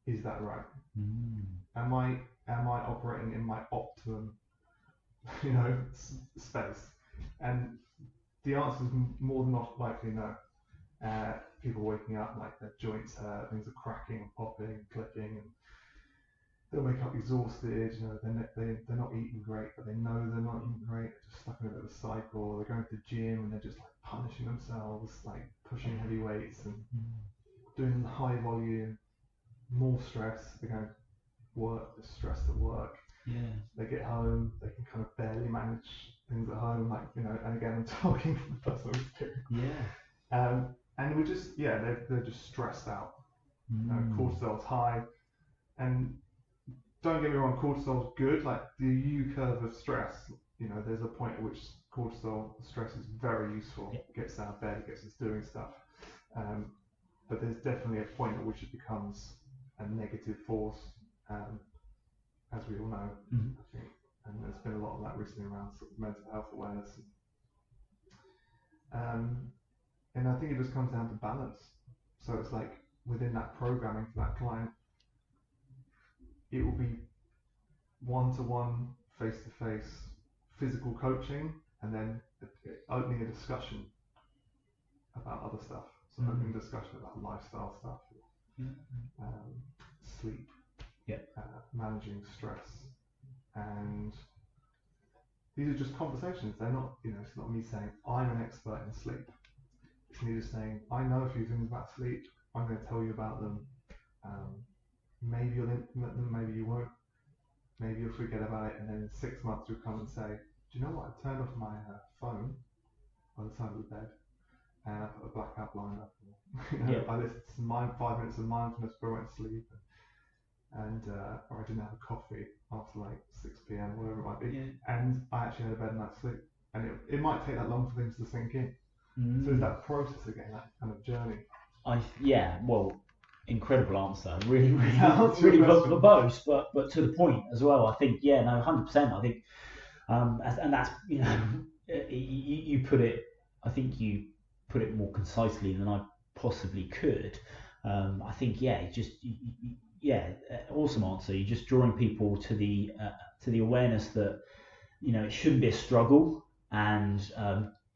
Is that right? Am I operating in my optimum, space? And the answer is more than not likely no. People waking up like their joints hurt, things are cracking, popping, clicking, and they'll wake up exhausted. They're not eating great, but they know they're not eating great. They're just stuck in a bit of a cycle. They're going to the gym and they're just like punishing themselves, like pushing heavy weights and doing high volume, more stress. They're going to work, they're stressed at work. They get home, they can kind of barely manage things at home, and again, I'm talking from personal experience. And we're just, they're just stressed out. Cortisol's high, and don't get me wrong, cortisol's good. Like the U curve of stress, there's a point at which cortisol stress is very useful. It gets out of bed, it gets us doing stuff. But there's definitely a point at which it becomes a negative force, as we all know, I think. And there's been a lot of that recently around sort of mental health awareness. And I think it just comes down to balance. So it's like within that programming for that client, it will be one-to-one, face-to-face physical coaching, and then opening a discussion about other stuff. So opening a discussion about lifestyle stuff, sleep, managing stress, and these are just conversations. They're not, it's not me saying I'm an expert in sleep. It's me just saying I know a few things about sleep. I'm going to tell you about them. Maybe you'll implement them, maybe you won't. Maybe you'll forget about it, and then in 6 months you'll come and say, do you know what? I turned off my phone by the side of the bed, and I put a blackout blind up. I listened to 5 minutes of mindfulness before I went to sleep, or I didn't have a coffee after like 6 p.m. whatever it might be, and I actually had a better night's sleep. And it might take that long for things to sink in. So it's that process again, that kind of journey. Incredible answer. Really verbose, but to the point as well. I think 100%. I think, and that's you put it. I think you put it more concisely than I possibly could. I think awesome answer. You're just drawing people to the awareness that it shouldn't be a struggle, and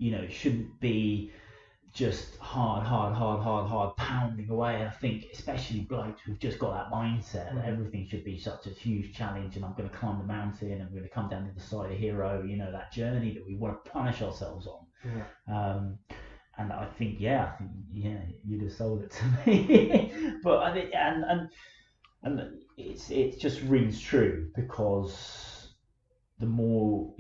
it shouldn't be just hard pounding away. And I think especially blokes who've just got that mindset that everything should be such a huge challenge, and I'm going to climb the mountain and I'm going to come down to the side of hero, that journey that we want to punish ourselves on. And I think you'd have sold it to me. But I think and it just rings true, because the more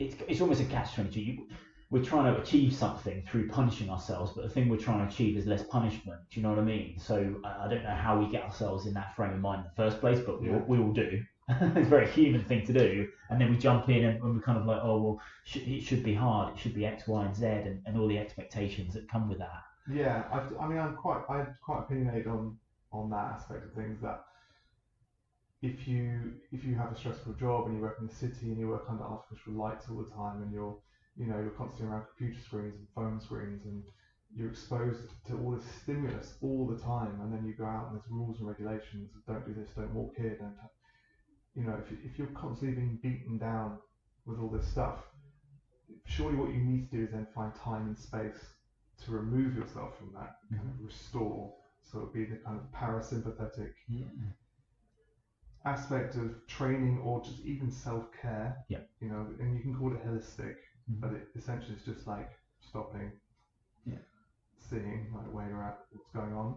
it's almost a catch-22. We're trying to achieve something through punishing ourselves, but the thing we're trying to achieve is less punishment. Do you know what I mean? So I don't know how we get ourselves in that frame of mind in the first place, but we all do. It's a very human thing to do, and then we jump in and we're kind of like, oh well, it should be hard. It should be X, Y, and Z, and all the expectations that come with that. Yeah, I'm quite opinionated on that aspect of things. That if you have a stressful job and you work in the city and you work under artificial lights all the time, and you're constantly around computer screens and phone screens, and you're exposed to all this stimulus all the time, and then you go out and there's rules and regulations, don't do this, don't walk here, don't. If you're constantly being beaten down with all this stuff, surely what you need to do is then find time and space to remove yourself from that, kind of restore. So it'd be the kind of parasympathetic aspect of training, or just even self-care. And you can call it holistic, but it essentially is just like stopping, seeing like where you're at, what's going on,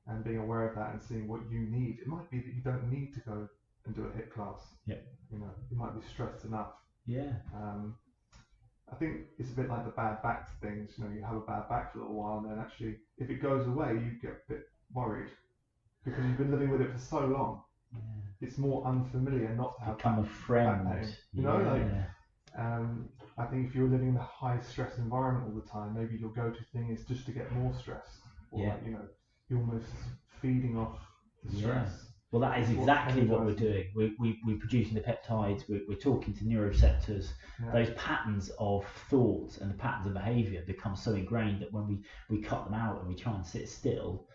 and being aware of that and seeing what you need. It might be that you don't need to go and do a HIIT class. You might be stressed enough. I think it's a bit like the bad back things. You have a bad back for a little while, and then actually, if it goes away, you get a bit worried because you've been living with it for so long. It's more unfamiliar not to have become a friend. Back pain. I think if you're living in a high stress environment all the time, maybe your go-to thing is just to get more stressed. Or you're almost feeding off the stress. Well, that is exactly what we're doing. We're producing the peptides, we're talking to neuroreceptors. Those patterns of thought and the patterns of behaviour become so ingrained that when we cut them out and we try and sit still,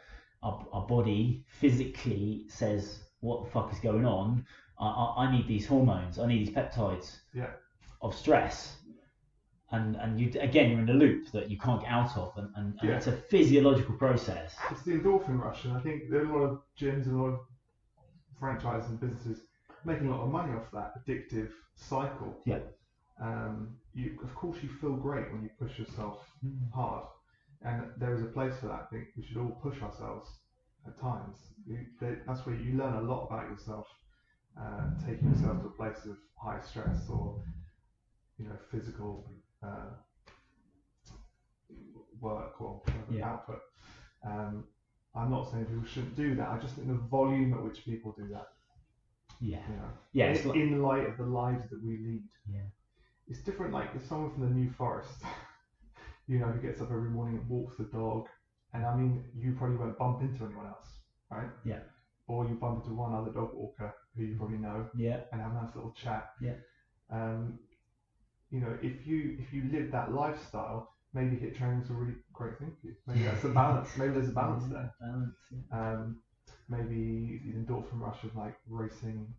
our body physically says, what the fuck is going on? I need these hormones, I need these peptides of stress. And you're in a loop that you can't get out of, and it's a physiological process. It's the endorphin rush, and I think there are a lot of gyms and a lot of franchises and businesses making a lot of money off that addictive cycle. Of course you feel great when you push yourself hard, and there is a place for that. I think we should all push ourselves at times. That's where you learn a lot about yourself, taking yourself to a place of high stress or physical work or output. I'm not saying people shouldn't do that. I just think the volume at which people do that. In light of the lives that we lead. It's different. Like if someone from the New Forest, who gets up every morning and walks the dog, and I mean, you probably won't bump into anyone else, right? Or you bump into one other dog walker who you probably know, and have a nice little chat. If you live that lifestyle, maybe HIIT training is a really great thing for you. Maybe that's a balance. Maybe there's a balance there. Maybe the endorphin rush of like racing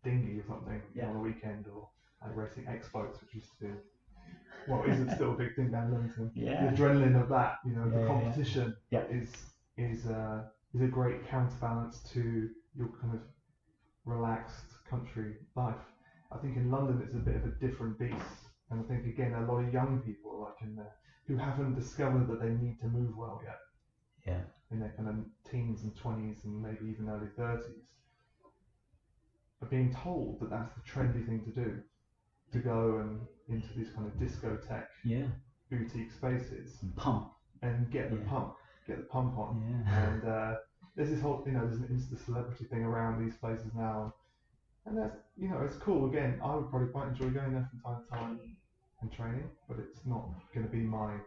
dinghy or something on the weekend, or like racing X boats, which used to be, isn't still a big thing down London. The adrenaline of that, the competition is a great counterbalance to your kind of relaxed country life. I think in London it's a bit of a different beast, and I think again a lot of young people like in there who haven't discovered that they need to move well yet. In their kind of teens and 20s and maybe even early 30s, are being told that that's the trendy thing to do, to go and into these kind of discotheque boutique spaces and get the pump on. And there's this whole there's an Insta celebrity thing around these places now, and that's it's cool. Again, I would probably quite enjoy going there from time to time and training, but it's not going to be my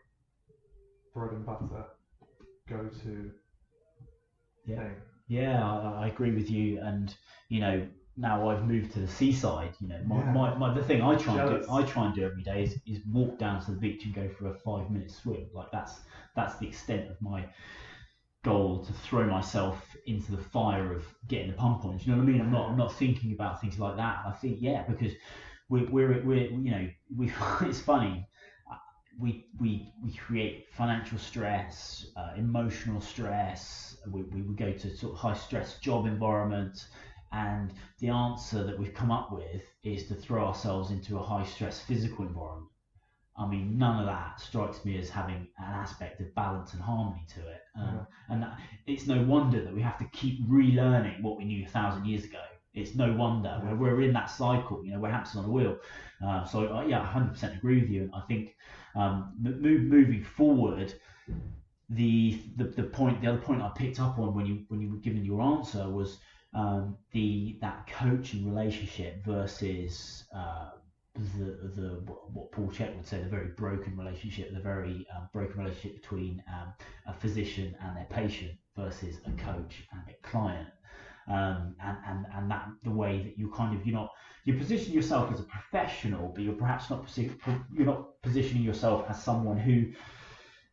bread and butter go-to thing. I agree with you. And now I've moved to the seaside. My the thing I try and do every day is walk down to the beach and go for a 5-minute swim. Like that's the extent of my goal, to throw myself into the fire of getting the pump on. Do you know what I mean? I'm not thinking about things like that. I think because we're you know, we it's funny. We create financial stress, emotional stress. We go to sort of high stress job environments, and the answer that we've come up with is to throw ourselves into a high stress physical environment. I mean, none of that strikes me as having an aspect of balance and harmony to it. And it's no wonder that we have to keep relearning what we knew 1,000 years ago. It's no wonder we're in that cycle. You know, we're hamsters on a wheel. So yeah, 100% agree with you. And I think moving forward, the other point I picked up on when you were giving your answer was that coaching relationship versus what Paul Check would say, the very broken relationship, between a physician and their patient versus a coach and a client. And that the way that you kind of you position yourself as a professional, but you're perhaps not positioning yourself as someone who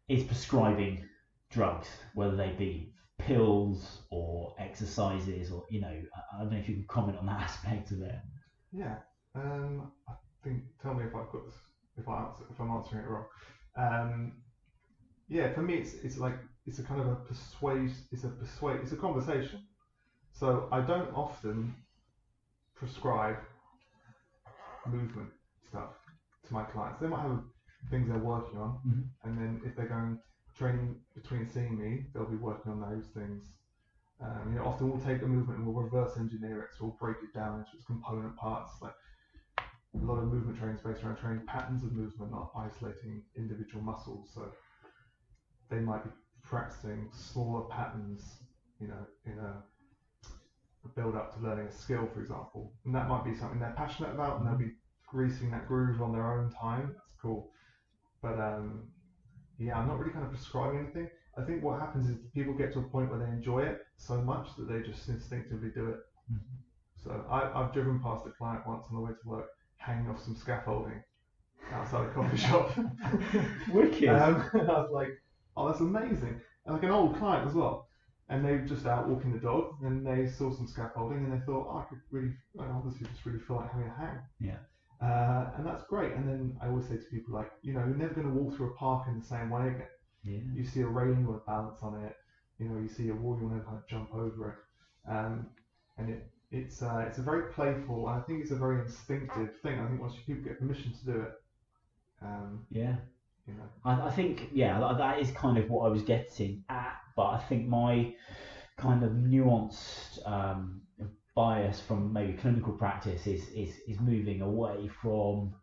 is prescribing drugs, whether they be pills or exercises, or I don't know if you can comment on that aspect of it. Yeah, I think. Tell me if I'm answering it wrong. Yeah, for me it's a kind of it's a conversation. So I don't often prescribe movement stuff to my clients. They might have things they're working on, and then if they're going training between seeing me, they'll be working on those things. Often we'll take a movement and we'll reverse engineer it, so we'll break it down into its component parts. Like a lot of movement training is based around training patterns of movement, not isolating individual muscles. So they might be practicing smaller patterns, in a build up to learning a skill, for example, and that might be something they're passionate about, and they'll be greasing that groove on their own time. That's cool, but I'm not really kind of prescribing anything. I think what happens is people get to a point where they enjoy it so much that they just instinctively do it. So I've driven past a client once on the way to work hanging off some scaffolding outside a coffee shop. Wicked. And I was like, oh, that's amazing. And like an old client as well. And they were just out walking the dog, and they saw some scaffolding, and they thought, I obviously just really feel like having a hang. Yeah. And that's great. And then I always say to people, like, you're never going to walk through a park in the same way again. Yeah. You see a railing, you want to balance on it. You see a wall, you want to kind of jump over it. And it's a very playful, and I think it's a very instinctive thing. I think once people get permission to do it, I think that is kind of what I was getting at, but I think my kind of nuanced bias from maybe clinical practice is moving away from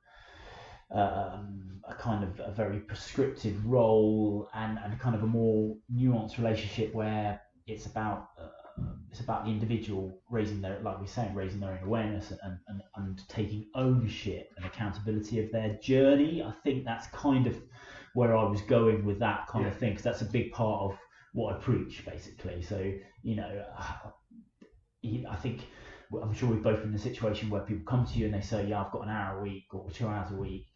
a kind of a very prescriptive role and kind of a more nuanced relationship where it's about the individual raising their own awareness and taking ownership and accountability of their journey. I think that's kind of where I was going with that kind of thing, because that's a big part of what I preach, basically. So I think I'm sure we've both been in a situation where people come to you and they say, I've got an hour a week or 2 hours a week,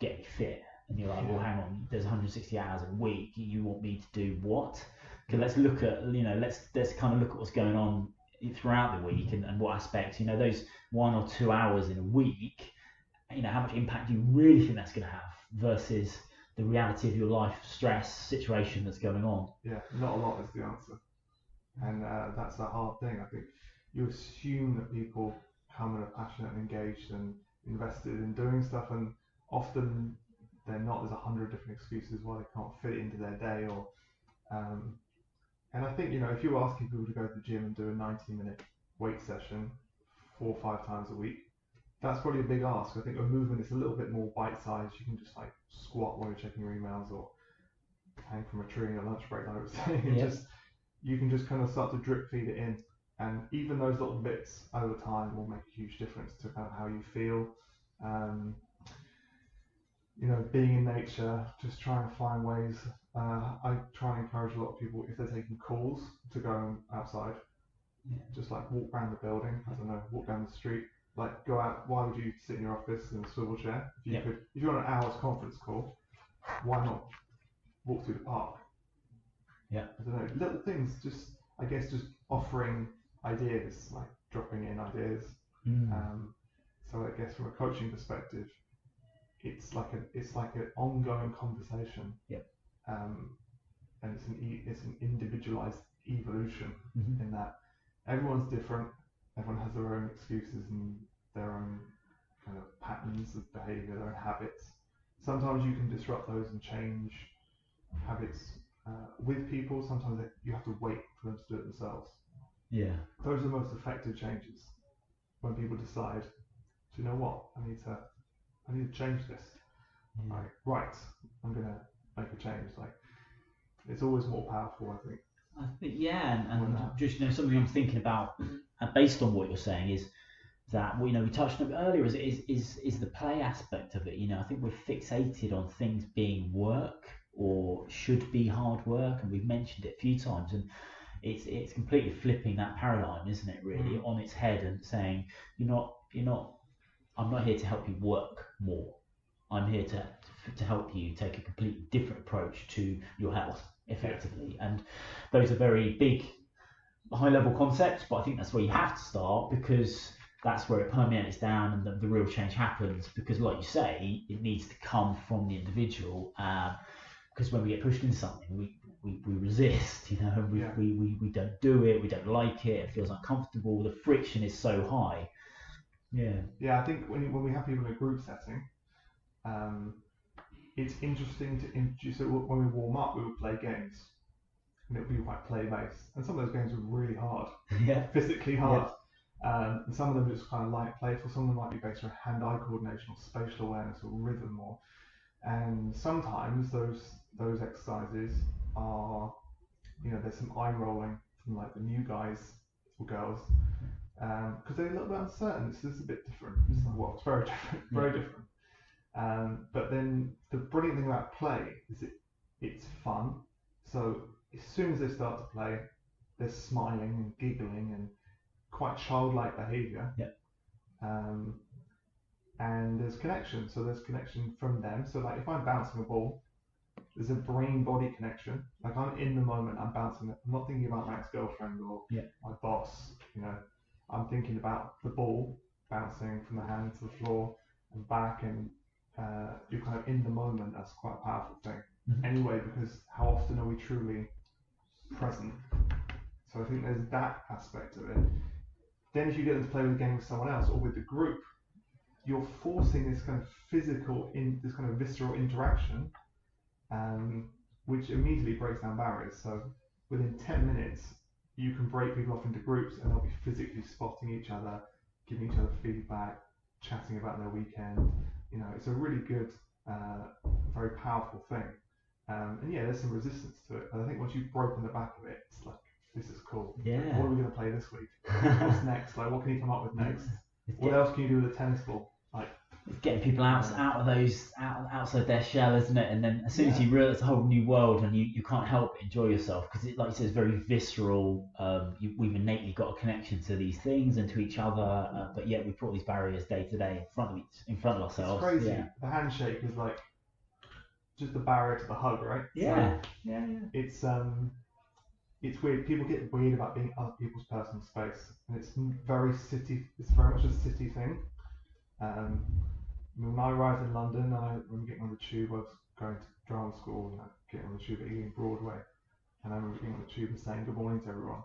get me fit. And you're like, well, hang on, there's 160 hours a week. You want me to do what? Okay, let's look at, let's kind of look at what's going on throughout the week and what aspects, those 1 or 2 hours in a week, how much impact do you really think that's going to have versus the reality of your life stress situation that's going on? Yeah, not a lot is the answer. And that's a hard thing. I think you assume that people come and are passionate and engaged and invested in doing stuff, and often they're not. There's 100 different excuses why they can't fit it into their day, or and I think if you're asking people to go to the gym and do a 90-minute weight session 4 or 5 times a week, that's probably a big ask. I think a movement is a little bit more bite-sized. You can just like squat while you're checking your emails, or hang from a tree in a lunch break, like I was saying. You can just kind of start to drip feed it in, and even those little bits over time will make a huge difference to kind of how you feel. Being in nature, just trying to find ways. I try and encourage a lot of people, if they're taking calls, to go outside. Just like walk around the building. I don't know, walk down the street. Like go out. Why would you sit in your office in a swivel chair? If you're on an hour's conference call, why not walk through the park? Yeah. I don't know, little things. Just offering ideas, like dropping in ideas. So I guess from a coaching perspective, it's like an ongoing conversation. Yep. And it's an individualized evolution Mm-hmm. in that everyone's different. Everyone has their own excuses and their own kind of patterns of behavior, their own habits. Sometimes you can disrupt those and change habits with people. Sometimes you have to wait for them to do it themselves. Yeah. Those are the most effective changes when people decide, do you know what? I need to change this. Yeah. Right. I'm gonna make a change. Like, it's always more powerful, I think. I think, yeah, and Well, just something I'm thinking about, based on what you're saying, is that we touched on it earlier is the play aspect of it. I think we're fixated on things being work or should be hard work, and we've mentioned it a few times, and it's completely flipping that paradigm, isn't it? Really, on its head, and saying you're not. I'm not here to help you work more. I'm here to help you take a completely different approach to your health, effectively. And those are very big, high-level concepts, but I think that's where you have to start, because that's where it permeates down and the real change happens. Because, like you say, it needs to come from the individual. Because when we get pushed into something, we resist. We don't do it. We don't like it. It feels uncomfortable. The friction is so high. Yeah. Yeah, I think when we have people in a group setting, it's interesting to introduce. So when we warm up, we would play games, and it would be quite play-based. And some of those games were really hard, physically hard. And some of them just kind of light, playful. Some of them might be based on hand-eye coordination or spatial awareness or rhythm, and sometimes those exercises are, there's some eye rolling from like the new guys or girls. Because they're a little bit uncertain. It's a bit different. It's like, well, it's very different, very different. But then the brilliant thing about play is it's fun. So as soon as they start to play, they're smiling and giggling and quite childlike behaviour. And there's connection. So there's connection from them. So like if I'm bouncing a ball, there's a brain-body connection. Like I'm in the moment. I'm bouncing it. I'm not thinking about my ex-girlfriend or my boss. I'm thinking about the ball bouncing from the hand to the floor and back, and you're kind of in the moment. That's quite a powerful thing. Anyway, because how often are we truly present? So I think there's that aspect of it. Then if you get them to play with a game with someone else or with the group, you're forcing this kind of this kind of visceral interaction, which immediately breaks down barriers. So within 10 minutes, you can break people off into groups, and they'll be physically spotting each other, giving each other feedback, chatting about their weekend. It's a really good, very powerful thing. And yeah, there's some resistance to it, but I think once you've broken the back of it, it's like, this is cool. Yeah. What are we going to play this week? What's next? Like, what can you come up with next? What else can you do with a tennis ball? Like, it's getting people outside their shell, isn't it? And then as soon as you realise it's a whole new world, and you can't help but enjoy yourself, because it, like you said, is very visceral. We've innately got a connection to these things and to each other, but yet we put these barriers day to day in front of ourselves. It's crazy. The handshake is like just the barrier to the hug, right? Yeah. So it's weird. People get weird about being other people's personal space, and it's very much a city thing. When I arrived in London, I remember getting on the tube. I was going to drama school, and getting on the tube at Ealing Broadway, and I remember getting on the tube and saying good morning to everyone.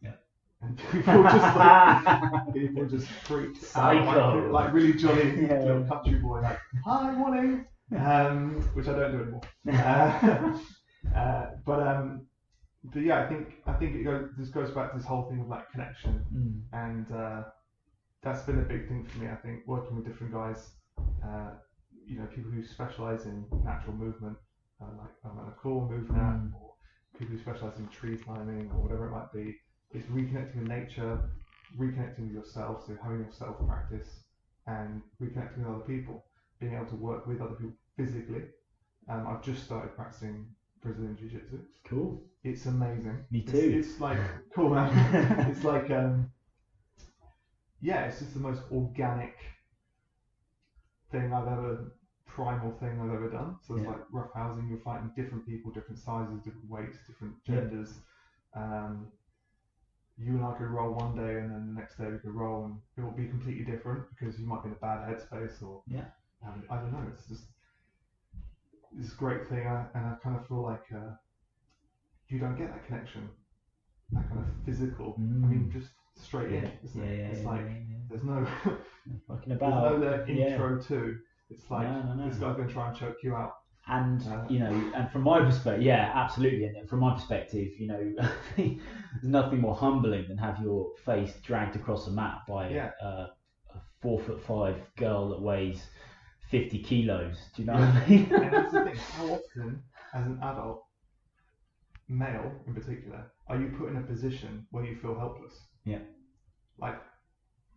Yeah. And people just freaked out, like really jolly little country boy, like hi, morning, which I don't do anymore. But yeah, I think this goes back to this whole thing of like connection, and that's been a big thing for me. I think working with different guys, people who specialize in natural movement, like I'm at a core movement, or people who specialize in tree climbing or whatever it might be. It's reconnecting with nature, reconnecting with yourself, so having your self practice, and reconnecting with other people, being able to work with other people physically. I've just started practicing Brazilian Jiu-Jitsu. Cool. It's amazing. Me too. It's like cool, man. It's like it's just the most organic primal thing I've ever done. So it's like rough housing. You're fighting different people, different sizes, different weights, different genders. you and I could roll one day, and then the next day we could roll, and it will be completely different because you might be in a bad headspace, or I don't know. It's just this great thing, and I kind of feel like you don't get that connection, that kind of physical. I mean, just straight in, isn't it? It's like there's no fucking about. There's no intro to. It's like this guy's going to try and choke you out. And and from my perspective, yeah, absolutely. And from my perspective, there's nothing more humbling than have your face dragged across a mat by a 4'5" girl that weighs 50 kilos. Do you know what I mean? And that's the thing. How often, as an adult, male in particular, are you put in a position where you feel helpless? Yeah. Like.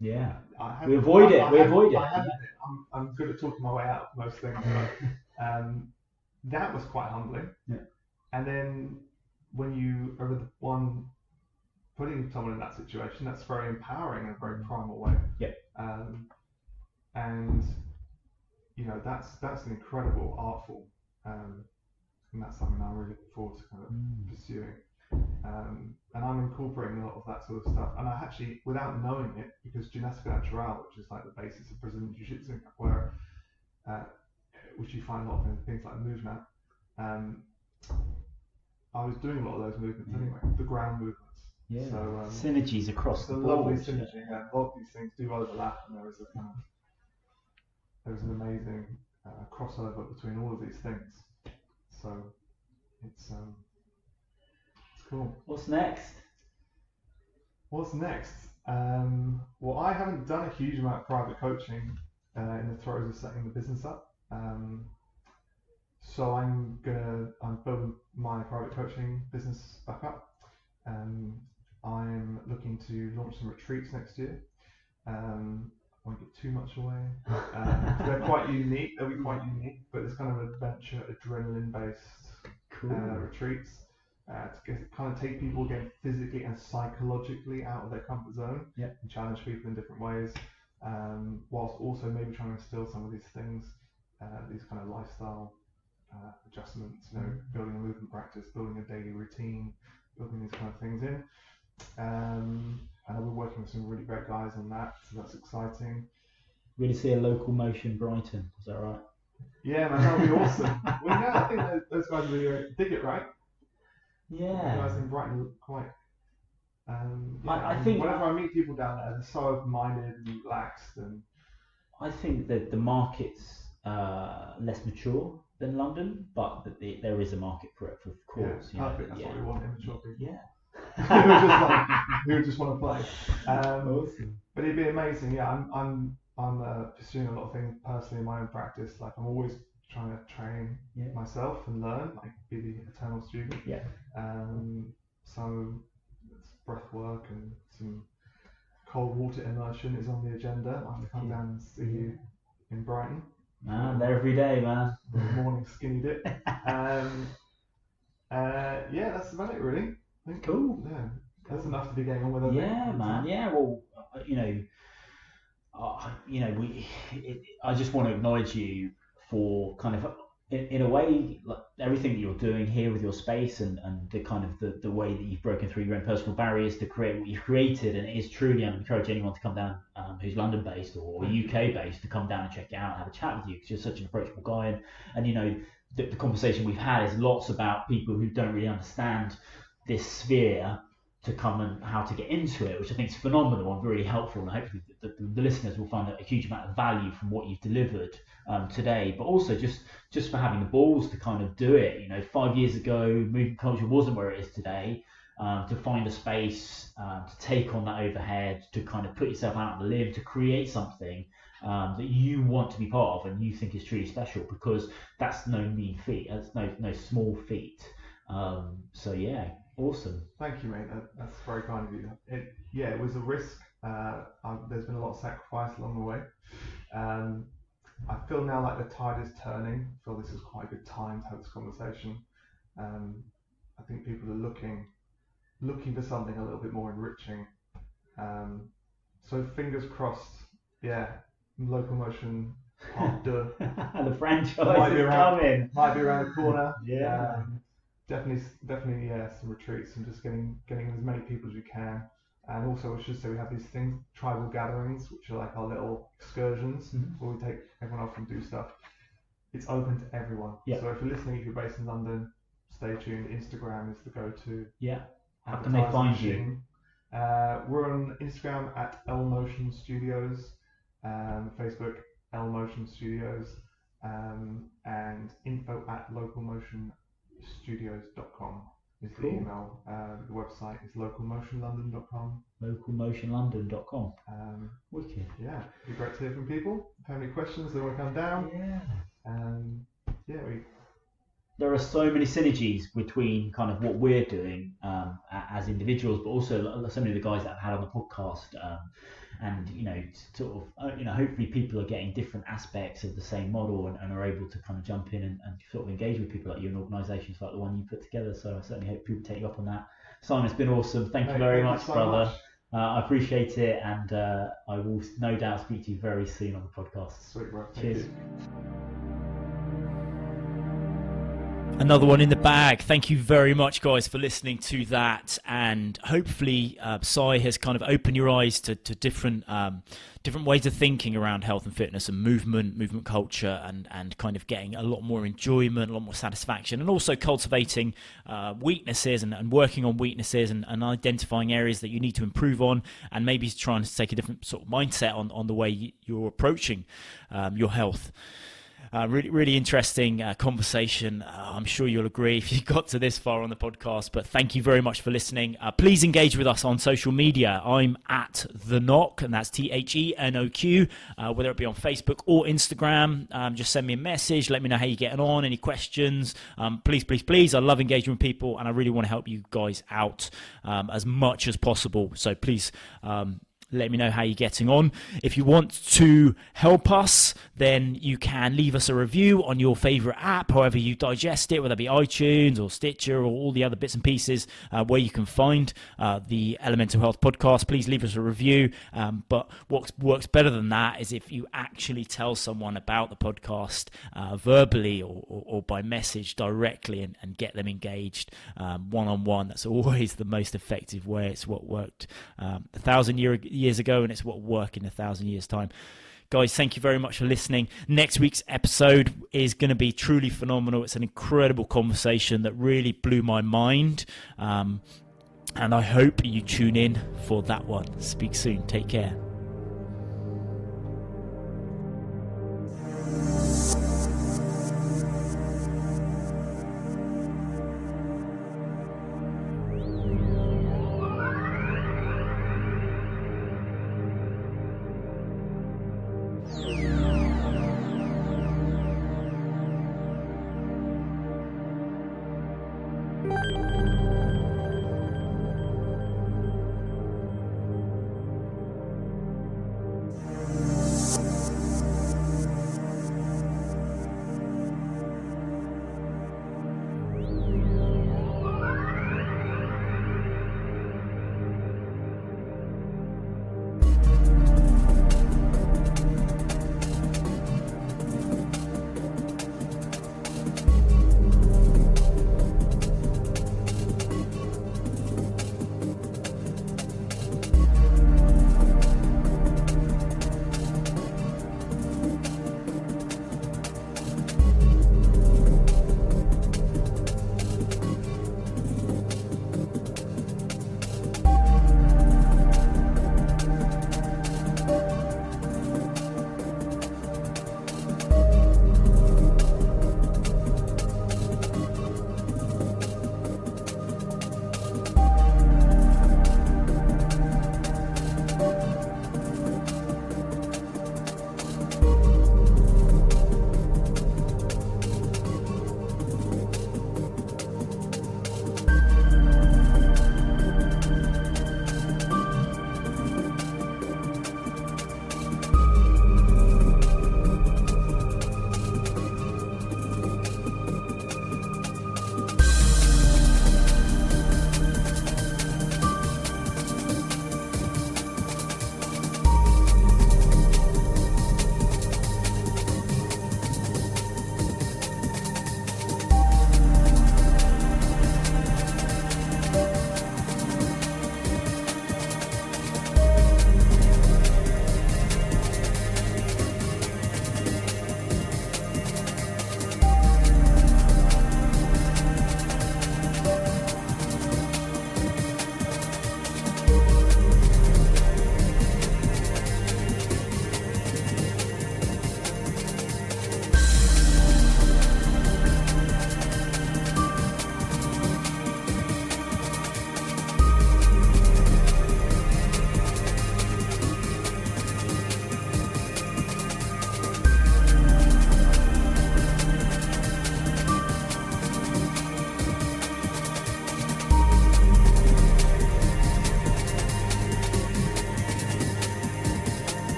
Yeah. We avoid it. I'm good at talking my way out of most things. But, that was quite humbling. Yeah. And then when you are the one putting someone in that situation, that's very empowering in a very primal way. Yeah. And that's an incredible art form, and that's something I'm really looking forward to kind of pursuing. And I'm incorporating a lot of that sort of stuff. And I actually, without knowing it, because gymnastica naturale, which is like the basis of Brazilian jiu-jitsu and capoeira, which you find a lot of in things like movement, I was doing a lot of those movements anyway, the ground movements. Yeah. So synergies across the board. Lovely synergy. Yeah. A lot of these things do overlap, and there is an amazing crossover between all of these things. So it's cool. What's next? Well, I haven't done a huge amount of private coaching in the throes of setting the business up. So I'm building my private coaching business back up. I'm looking to launch some retreats next year. I won't give too much away. They're quite unique. They'll be quite unique, but it's kind of adventure, adrenaline-based retreats to kind of take people again physically and psychologically out of their comfort zone and challenge people in different ways, whilst also maybe trying to instill some of these things, these kind of lifestyle adjustments, building a movement practice, building a daily routine, building these kind of things in. And I'll be working with some really great guys on that, so that's exciting. We're going to see a local motion Brighton, is that right? Yeah, man, that would be awesome. Well, yeah, I think those guys really dig it, right? Yeah. The guys in Brighton look quite. I think whenever I meet people down there, they're so open-minded and relaxed, and I think that the market's less mature than London, but there is a market for it, of course. Yeah, perfect. That's what we want, immature people. Yeah. who just want to play. Awesome. But it'd be amazing. Yeah, I'm pursuing a lot of things personally in my own practice. Like I'm always trying to train myself and learn, like be the eternal student. Yeah. So it's breath work and some cold water immersion is on the agenda. I have to come down and see you in Brighton. Man, there every day, man. Morning skinny dip. Yeah, that's about it really. Cool. Yeah, that's enough to be getting on with it. Yeah, man. Yeah, well, I just want to acknowledge you for kind of, in a way, like everything that you're doing here with your space and the kind of the way that you've broken through your own personal barriers to create what you've created. And it is truly, I encourage anyone to come down who's London based or UK based to come down and check it out and have a chat with you, because you're such an approachable guy. And the conversation we've had is lots about people who don't really understand this sphere to come and how to get into it, which I think is phenomenal and very helpful, and hopefully the listeners will find a huge amount of value from what you've delivered today, but also just for having the balls to kind of do it. 5 years ago, movement culture wasn't where it is today. To find a space, to take on that overhead, to kind of put yourself out on the limb, to create something that you want to be part of and you think is truly special, because that's no mean feat, that's no small feat. So yeah, awesome. Thank you, mate. That's very kind of you. It was a risk. There's been a lot of sacrifice along the way. I feel now like the tide is turning. I feel this is quite a good time to have this conversation. I think people are looking for something a little bit more enriching. So fingers crossed. Yeah, Local Motion Part 2. The franchise is coming. Might be around the corner. Yeah. Definitely, some retreats and just getting as many people as you can And also, I should say, we have these things, tribal gatherings, which are like our little excursions where we take everyone off and do stuff. It's open to everyone. Yeah. So if you're listening, if you're based in London, stay tuned. Instagram is the go-to. Yeah. How can they find you? We're on Instagram at L Motion Studios, Facebook L Motion Studios, and info at localmotionstudios.com is the email. The website is localmotionlondon.com. Localmotionlondon.com. Wicked. Yeah, it'd be great to hear from people. If you have any questions, they want to come down. Yeah. There are so many synergies between kind of what we're doing as individuals, but also so many of the guys that I've had on the podcast, and hopefully people are getting different aspects of the same model and are able to kind of jump in and sort of engage with people like you and organisations like the one you put together. So I certainly hope people take you up on that. Simon, it's been awesome. Thank you very much, brother. I appreciate it, and I will no doubt speak to you very soon on the podcast. Sweet, bro. Cheers. Another one in the bag. Thank you very much, guys, for listening to that. And hopefully, Si has kind of opened your eyes to different ways of thinking around health and fitness and movement culture, and kind of getting a lot more enjoyment, a lot more satisfaction, and also cultivating weaknesses and working on weaknesses and identifying areas that you need to improve on, and maybe trying to take a different sort of mindset on the way you're approaching your health. Really interesting conversation. I'm sure you'll agree if you got to this far on the podcast, but thank you very much for listening. Please engage with us on social media. I'm at The Knock, and that's THENOQ, whether it be on Facebook or Instagram. Just send me a message. Let me know how you're getting on, any questions. Please. I love engaging with people, and I really want to help you guys out as much as possible. So please let me know how you're getting on. If you want to help us, then you can leave us a review on your favorite app, however you digest it, whether it be iTunes or Stitcher or all the other bits and pieces where you can find the Elemental Health podcast. Please leave us a review. But what works better than that is if you actually tell someone about the podcast verbally or by message directly and get them engaged one-on-one. That's always the most effective way. It's what worked 1,000 years ago, and it's what will work in 1,000 years' time. Guys, thank you very much for listening. Next week's episode is going to be truly phenomenal. It's an incredible conversation that really blew my mind, and I hope you tune in for that one. Speak soon. Take care.